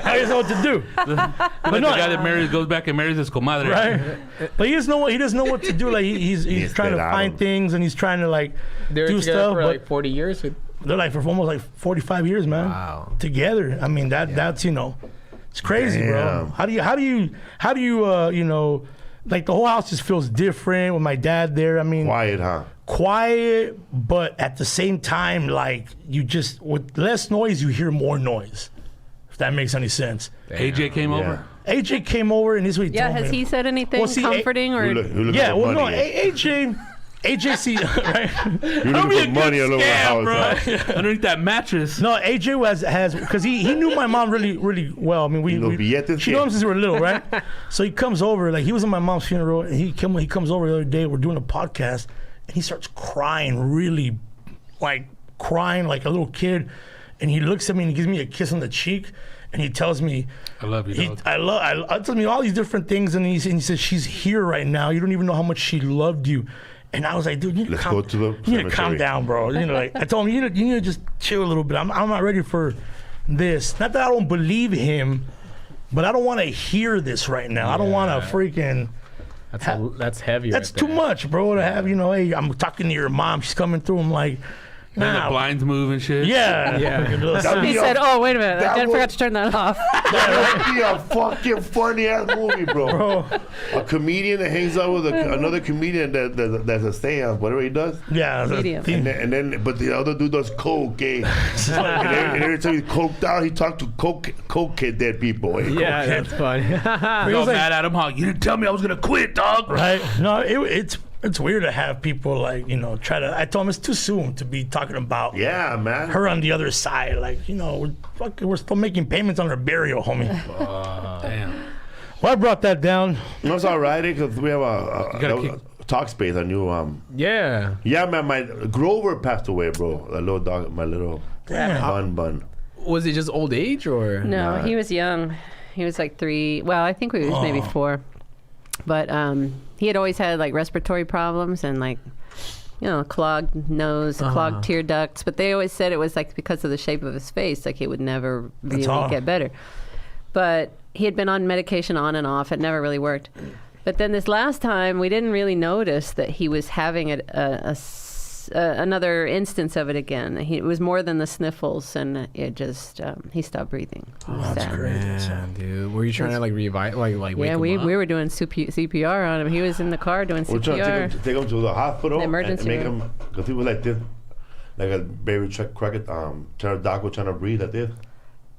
Now he doesn't know what to do. But the guy that goes back and marries his comadre. Right. But he doesn't know what to do. Like he's trying to find things, and he's trying to like do stuff. For like 40 years. They're like for almost like 45 years, man. Wow. Together. I mean that's, you know, it's crazy, bro. How do you you know, like the whole house just feels different with my dad there. I mean, quiet, huh? Quiet, but at the same time, like you just with less noise, you hear more noise. If that makes any sense. AJ came over. AJ came over, and this is what he told me. Has he said anything comforting or? Yeah, well, no, AJ, right? You're looking for money all over the house, bro. Underneath that mattress. No, AJ has because he knew my mom really, really well. I mean, she knew him since we were little, right? So he comes over, like he was at my mom's funeral, and he comes over the other day. We're doing a podcast, and he starts crying, really, like crying like a little kid. And he looks at me and he gives me a kiss on the cheek, and he tells me, "I love you." I tells me all these different things, and he says, "She's here right now. You don't even know how much she loved you." And I was like, dude, you need to calm down, bro. You know, like I told him, you need to just chill a little bit. I'm not ready for this. Not that I don't believe him, but I don't want to hear this right now. I don't want to freaking. That's heavy. That's too much, bro. To have, you know, hey, I'm talking to your mom. She's coming through. I'm like. Then the blinds move and shit. Yeah. He said, "Oh, wait a minute! I forgot to turn that off." That would be a fucking funny ass movie, bro. A comedian that hangs out with another comedian that's a seance, whatever he does. Yeah. And then, but the other dude does coke, eh? and every time he's coked out, he talked to coke dead people. Eh? Yeah, that's funny. He was mad at him, huh? You didn't tell me I was gonna quit, dog. Right? No, it's weird to have people like, you know, try to. I told him it's too soon to be talking about. Yeah, man. Her on the other side, like, you know, we're still making payments on her burial, homie. Damn. Well, I brought that down. No, it's all right because we have a talk space. I knew. Yeah, man. My Grover passed away, bro. The little dog, my little bun. Was it just old age or? No, he was young. He was like 3. Well, I think he was maybe 4. But he had always had like respiratory problems and like, you know, clogged nose, clogged tear ducts. But they always said it was like because of the shape of his face, like he would never really get better. But he had been on medication on and off. It never really worked. But then this last time, we didn't really notice that he was having another instance of it again. It was more than the sniffles, and it just he stopped breathing. That's great, man, dude. Were you trying to like revive, like wake him up? We were doing CPR on him. He was in the car doing CPR. We're trying to take him to the hospital, the emergency and make room. him, because he was like this, like a baby pterodactyl trying to breathe like this.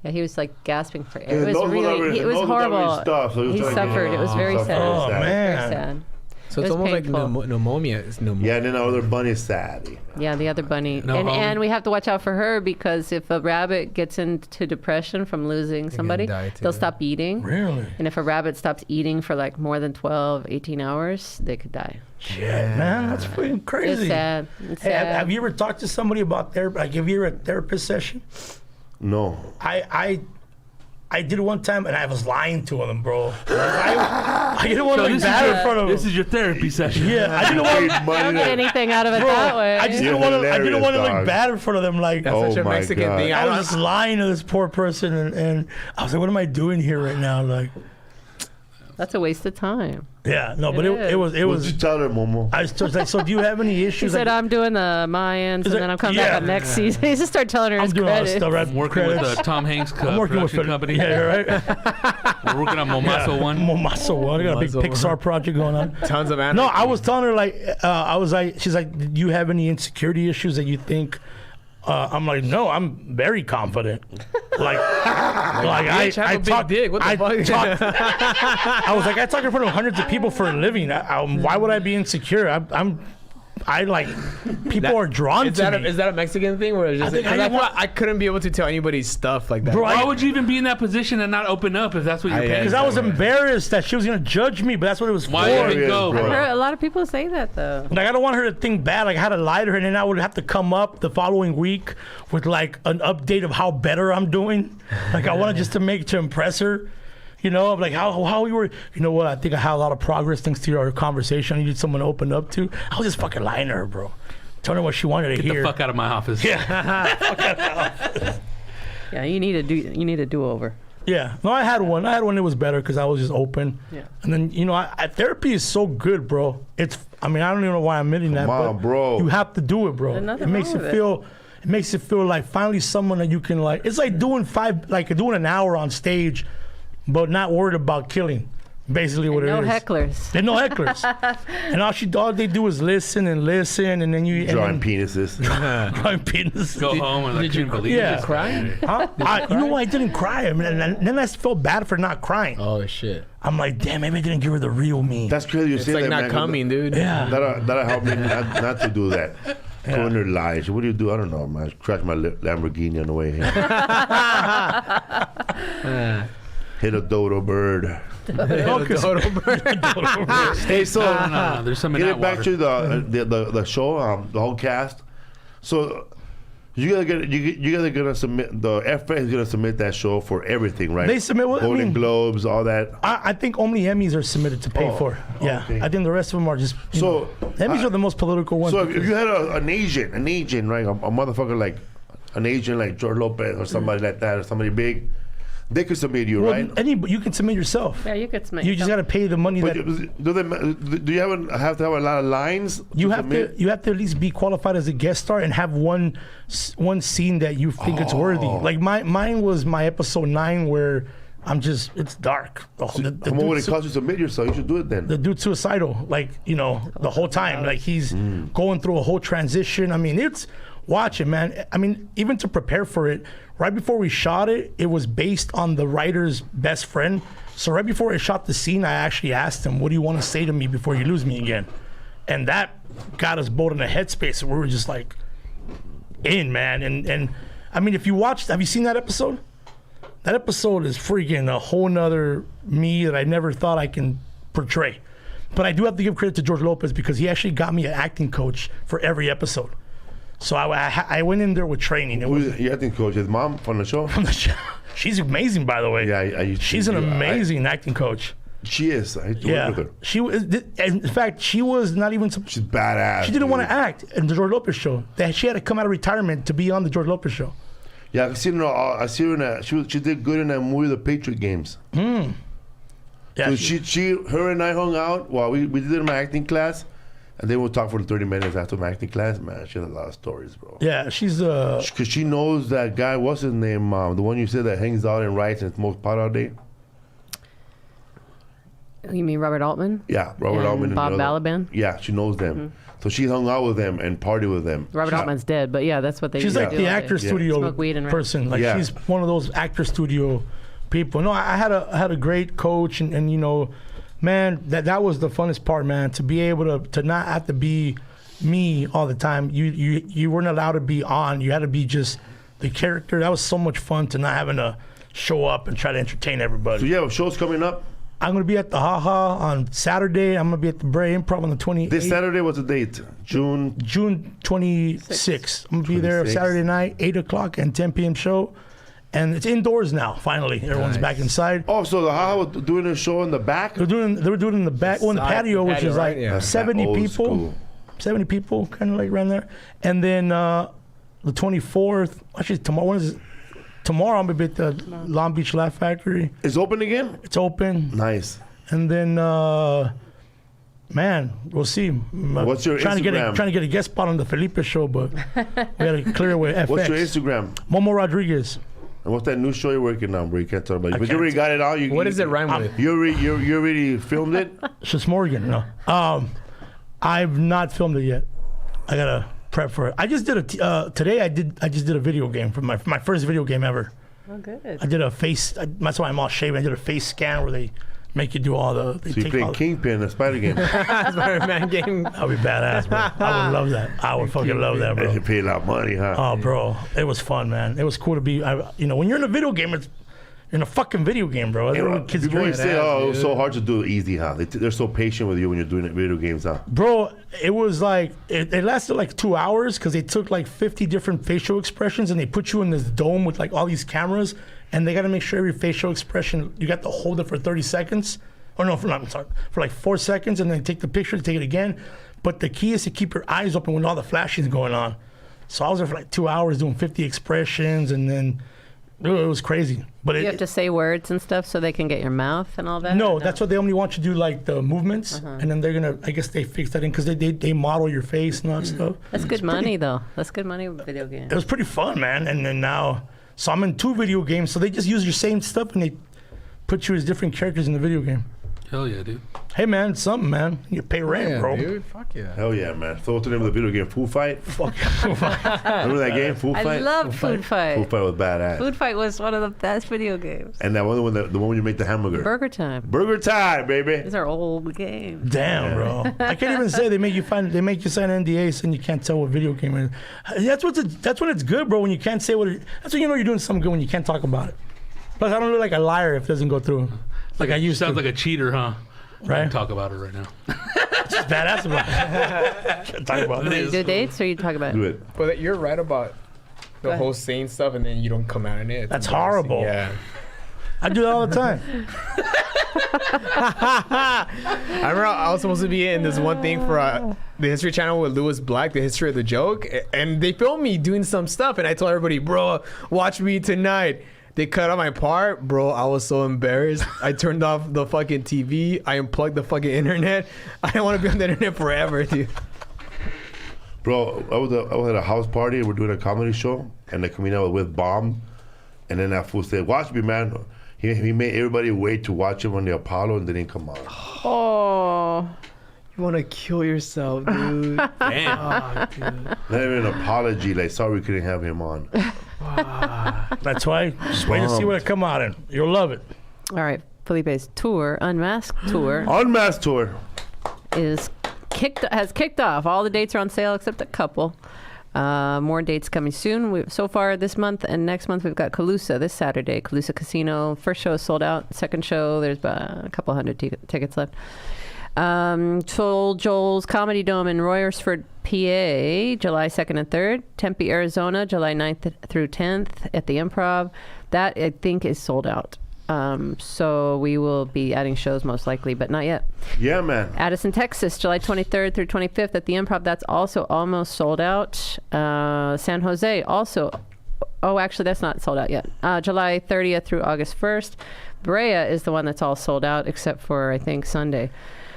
Yeah, he was like gasping for air. It was horrible. stuff, so he suffered. It was very sad. Oh, Very man. sad. So it's It was almost painful. like pneumonia. It's pneumonia. Yeah, and then our other bunny is Sally. Yeah, the other bunny. No, And we have to watch out for her because if a rabbit gets into depression from losing somebody, die too, they'll yeah. stop eating. Really? And if a rabbit stops eating for like more than 12, 18 hours, they could die. Shit, man, that's fucking crazy. It's sad. It's Hey, sad. have you ever talked to somebody about therapy? Like, have you ever a therapist session? No. I did it one time and I was lying to them, bro. I didn't want to look bad in front of them. This is your therapy session. Yeah, I didn't want. Don't get anything out of it that way. I just You're didn't want to. I didn't hilarious, want to look dog. bad in front of them. Like, That's Oh such a my Mexican God. thing. I was just lying to this poor person, and I was like, "What am I doing here right now?" Like, That's a waste of time. yeah, no, but It it was. It What'd you was. tell her, Momo? I was just like, "So do you have any She issues?" said, Like, I'm doing the Mayans, and it- then I'm coming yeah. back up next season. He just started telling her I'm his doing all this credits. stuff. Right? I'm working with Credits. the Tom Hanks I'm working with production company. Yeah, you're right. We're working on Momaso One. Momaso One. I got a big Momaso Pixar One. project going on. Tons of animals. No, I was telling her like, I was like, she's like, do you have any insecurity issues that you think? I'm like, no, I'm very confident. Like Bitch, have a big dick. What the fuck? I was like, I talk in front of hundreds of people for a living. Why would I be insecure? I like people are drawn Is to that, me. is that a Mexican thing? Or is just, think- I 'cause I, didn't want- thought I couldn't be able to tell anybody's stuff like that. Bro, Why would you even be in that position and not open up if that's what you're I- paying? Because I was embarrassed that she was gonna judge me, but that's what it was Why for. even go, Bro. I bro? heard a lot of people say that, though. Like, I don't want her to think bad. Like, I had to lie to her, and then I would have to come up the following week with like an update of how better I'm doing. Like, I wanted just to impress her. You know, like how we were. You know what? I think I had a lot of progress thanks to our conversation. I needed someone to open up to. I was just fucking lying to her, bro. Telling her what she wanted to Get hear. the fuck out of my office. Yeah, you need a do-over. Yeah, no, I had one. That was better because I was just open. Yeah. And then therapy is so good, bro. I mean, I don't even know why I'm admitting that, Come on, but bro. you have to do it, bro. There's nothing It makes wrong it with it. feel. It makes it feel like finally someone that you can like. It's like doing an hour on stage, but not worried about killing. Basically, what No it is. hecklers. There's no hecklers. And all they do is listen, and then you Drawing penises. drawing penises. Go home and I Did you couldn't believe Yeah. it. cry? Huh? You know what? I didn't cry. I mean, and then I felt bad for not crying. Oh shit! I'm like, damn, maybe I didn't give her the real me. That's crazy you It's say like that, not man. coming, dude. Yeah. That'll help me not to do that. Go in there lies. What do you do? I don't know, man. Crash my Lamborghini on the way here. Hit a dodo bird. Hey, so No, there's some in get that it back water. to the show, the whole cast. So you guys are gonna submit, the FX is gonna submit that show for everything, right? They submit what? I Golden mean- Globes, all that. I think only Emmys are submitted to pay Oh, for. Yeah, okay. I think the rest of them are just. So, Emmys are the most political ones. So if because- you had an agent, right, a motherfucker like an agent like George Lopez or somebody like that, or somebody big, they could submit you, well, right? you can submit yourself. Yeah, you could smell. You just got to pay the money But that do you have to have a lot of lines? you have submit? to. You have to at least be qualified as a guest star and have one scene that you think it's worthy. Like mine was my episode 9 where it's dark. The How much would it cost you to submit yourself? You should do it then. the dude's suicidal, like, the whole time. Like, he's going through a whole transition. I mean, watch it, man. I mean, even to prepare for it, right before we shot it, it was based on the writer's best friend. So right before I shot the scene, I actually asked him, what do you want to say to me before you lose me again? And that got us both in a headspace where we were just like, in, man. And I mean, have you seen that episode? That episode is freaking a whole nother me that I never thought I can portray. But I do have to give credit to George Lopez because he actually got me an acting coach for every episode. So I went in there with training. It was Who's your acting coach? His mom from the show? from the show. She's amazing, by the way. Yeah, She's an amazing acting coach. She is. I used to work Yeah. with her. She was, in fact, she was not even. She's badass. She didn't want dude. to act in the George Lopez show. That she had to come out of retirement to be on the George Lopez show. Yeah, I see her in that. She did good in that movie, The Patriot Games. Yeah, So her and I hung out while we did my acting class, and then we'll talk for 30 minutes after my acting class. Man, she has a lot of stories, bro. yeah, she's Because she knows that guy, what's his name? The one you said that hangs out and writes and smokes pot all day? You mean Robert Altman? Yeah, Robert And Altman. Bob the other- Balaban? Yeah, she knows them. So she hung out with them and partied with them. Robert Altman's dead, but yeah, that's what they she's usually like do the all day. actor studio Smoke weed and rap. person. Like, Yeah. she's one of those actor studio people. No, I had a great coach, and Man, that was the funnest part, man. To be able to not have to be me all the time. You weren't allowed to be on. You had to be just the character. That was so much fun to not having to show up and try to entertain everybody. So you have shows coming up? I'm going to be at the Haha on Saturday. I'm going to be at the Brea Improv on the 28th. This Saturday, what's the date? June 26th. I'm going to be there 26th. Saturday night, 8 o'clock and 10 p.m. show. And it's indoors now, finally. Everyone's back inside. Oh, so the Haha was doing a show in the back? They were doing it in the back, in the patio, which is like right? Yeah. 70 Old people. school. 70 people, kind of like around there. And then the 24th, actually tomorrow, when is it? Tomorrow I'm going to be at the Long Beach Laugh Factory. It's open again? It's open. Nice. And then, man, we'll see. What's your trying Instagram? Trying to get a guest spot on the Felipe show, but we got to clear it with FX. What's your Instagram? Momo Rodriguez. And what's that new show you're working on, bro? You can't talk about it. But you can't. already got it out. What does it rhyme with? You already filmed it? Just Morgan, no. I've not filmed it yet. I got to prep for it. I just did today I just did a video game for my first video game ever. Oh, good. I did a face, that's why I'm all shaven. I did a face scan where they make you do all the, they So you're take playing all Kingpin, a spider game. Spider-Man game. That'd be badass, bro. I would love that. I would fucking love that, They bro. should pay a lot of money, huh? Oh, bro, it was fun, man. It was cool to be, when you're in a video game, it's in a fucking video game, bro. That's what kids People always do. say, oh, it was so hard to do it easy, huh? They're so patient with you when you're doing it video games, huh? Bro, it was like, it lasted like 2 hours because they took like 50 different facial expressions and they put you in this dome with like all these cameras and they got to make sure every facial expression, you got to hold it for 30 seconds. Or no, for like 4 seconds and then take the picture, take it again. But the key is to keep your eyes open when all the flashing is going on. So I was there for like 2 hours doing 50 expressions and then it was crazy. But You have to say words and stuff so they can get your mouth and all that? No, or that's what they only want you to do, like the movements, and then they're gonna. I guess they fix that in because they model your face and all that stuff. That's good money, though. That's good money with video games. It was pretty fun, man. And then now, so I'm in 2 video games. So they just use your same stuff and they put you as different characters in the video game. Hell yeah, dude. Hey, man, it's something, man. You pay rent, bro. Dude, fuck yeah. Hell yeah, man. So what's the name of the video game? Food Fight? Fuck. Remember that game, Food I Fight? love Food Fight. Food Fight was badass. Food Fight was one of the best video games. And that one, the one where you make the hamburger. Burger Time. Burger time, baby. These are old games. Damn, bro. I can't even say they make you sign NDAs and you can't tell what video game it is. That's when it's good, bro. When you can't say what it. That's when you know you're doing something good when you can't talk about it. Plus, I don't look like a liar if it doesn't go through. Like I used Sounds to. like a cheater, huh? Right? Talk about it right now. Just badass about it. Can't talk about Do it. you do dates or you talk about Do it? it. But you're right about the ahead. whole saying stuff and then you don't come out in it. It's That's embarrassing. horrible. Yeah. I do that all the time. I remember I was supposed to be in this one thing for the History Channel with Louis Black, the history of the joke, and they filmed me doing some stuff, and I told everybody, bro, watch me tonight. They cut out my part, bro. I was so embarrassed. I turned off the fucking TV. I unplugged the fucking internet. I don't want to be on the internet forever, dude. Bro, I was at a house party and we're doing a comedy show and they're coming out with Bomb. And then that fool said, watch me, man. He made everybody wait to watch him on the Apollo and they didn't come out. Oh. You want to kill yourself, dude. Damn. Oh, dude. Not even an apology, like, sorry we couldn't have him on. That's why. Just wait to see what it come out in. You'll love it. All right. Felipe's tour, Unmasked Tour, Unmasked tour. has kicked off. All the dates are on sale except a couple. More dates coming soon. So far this month and next month we've got Calusa this Saturday. Calusa Casino. First show is sold out. Second show, there's about a couple hundred tickets left. Joel's Comedy Dome in Royersford, PA, July 2nd and 3rd. Tempe, Arizona, July 9th through 10th at the Improv. That, I think, is sold out. So we will be adding shows most likely, but not yet. Yeah, man. Addison, Texas, July 23rd through 25th at the Improv. That's also almost sold out. San Jose also. Oh, actually, that's not sold out yet. July 30th through August 1st. Brea is the one that's all sold out, except for, I think, Sunday,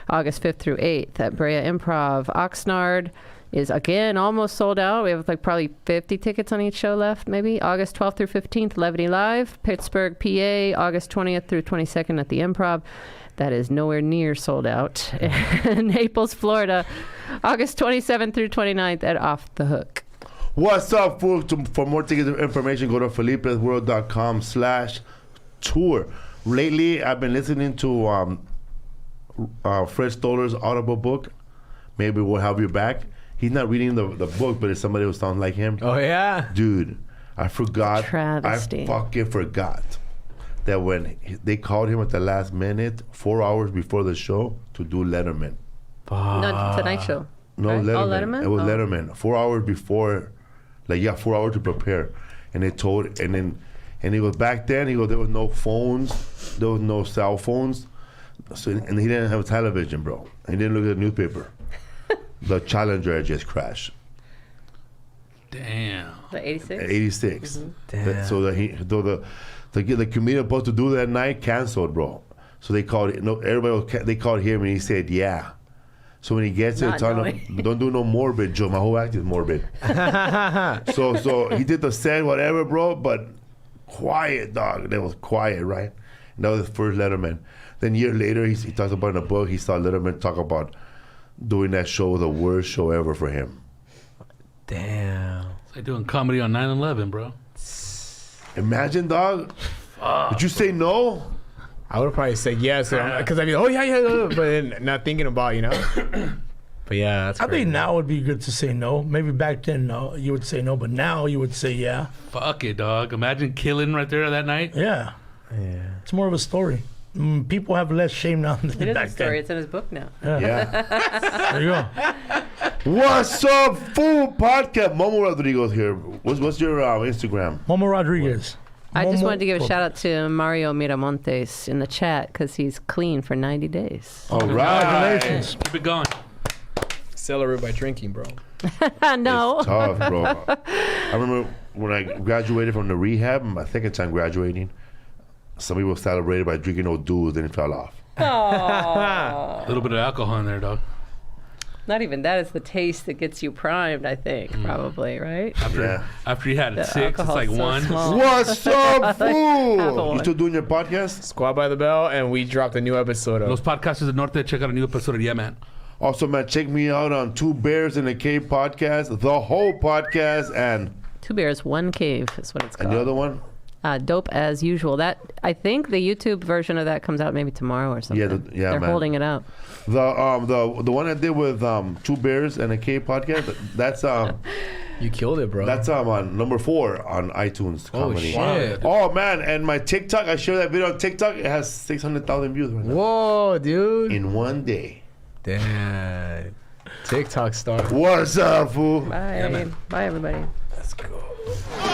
August 5th through 8th at Brea Improv. Oxnard is, again, almost sold out. We have like probably 50 tickets on each show left, maybe. August 12th through 15th, Levity Live. Pittsburgh, PA, August 20th through 22nd at the Improv. That is nowhere near sold out. Naples, Florida, August 27th through 29th at Off the Hook. What's up, folks? For more ticket information, go to felipesworld.com/tour. Lately, I've been listening to Fred Stoller's Audible book, Maybe We'll Have You Back. He's not reading the book, but it's somebody who sounds like him. Oh yeah. Dude, I forgot. Travesty. I fucking forgot that when they called him at the last minute, 4 hours before the show, to do Letterman. No, Tonight Show. No, Right? Letterman. Oh, Letterman? It was Oh. Letterman. 4 hours before, 4 hours to prepare. And they told, and he goes, back then, he goes, there was no phones, there was no cell phones. So, and he didn't have a television, bro. He didn't look at the newspaper. The Challenger had just crashed. Damn. The 86? 86. Damn. So the comedian supposed to do that night canceled, bro. So they called they called him and he said yeah. So when he gets there, Not tell knowing. him, don't do no morbid, Joe. My whole act is morbid. so he did the set, whatever, bro. But quiet, dog. That was quiet, right? And that was his first Letterman. Then a year later, he talks about in a book. He saw Letterman talk about doing that show was the worst show ever for him. Damn. It's like doing comedy on 9/11, bro. Imagine, dog. Would you say no? I would probably say yes, because I'd be, oh yeah, but then not thinking about, But yeah, that's I crazy. think now would be good to say no. Maybe back then, no, you would say no, but now you would say yeah. Fuck it, dog. Imagine killing right there that night. Yeah, Yeah. it's more of a story. People have less shame now than It is back a story. then. It's in his book now. Yeah. There you go. What's up, Food Podcast? Momo Rodriguez here. What's your Instagram? Momo Rodriguez. I just Momo- wanted to give a shout out to Mario Miramontes in the chat because he's clean for 90 days. All right. Congratulations. Keep it going. Celebrate by drinking, bro. No. It's tough, bro. I remember when I graduated from the rehab, my second time graduating, some people celebrated by drinking old dudes, then it fell off. A little bit of alcohol in there, dog. Not even that. It's the taste that gets you primed, I think, probably, right? Yeah. After you had The 6, it's alcohol's like so 1. small. What's up, Food? Half a You still doing your podcast? Squad by the Bell, and we dropped a new episode Los of. Podcasters del Norte, check out a new episode of Yeah Man. Also, man, check me out on Two Bears in a Cave podcast, the whole podcast, and 2 Bears, 1 Cave is what it's called. the other one. Dope as usual. That I think the YouTube version of that comes out maybe tomorrow or something. Yeah, They're man. holding it up. The one I did with Two Bears and a Cave podcast. That's You killed it, bro. that's on number 4 on iTunes comedy. shit. Oh man, and my TikTok, I shared that video on TikTok. It has 600,000 views right now Whoa, dude. in one day. Damn. TikTok star. What's up, fool? Bye. man. Bye, everybody. Let's go.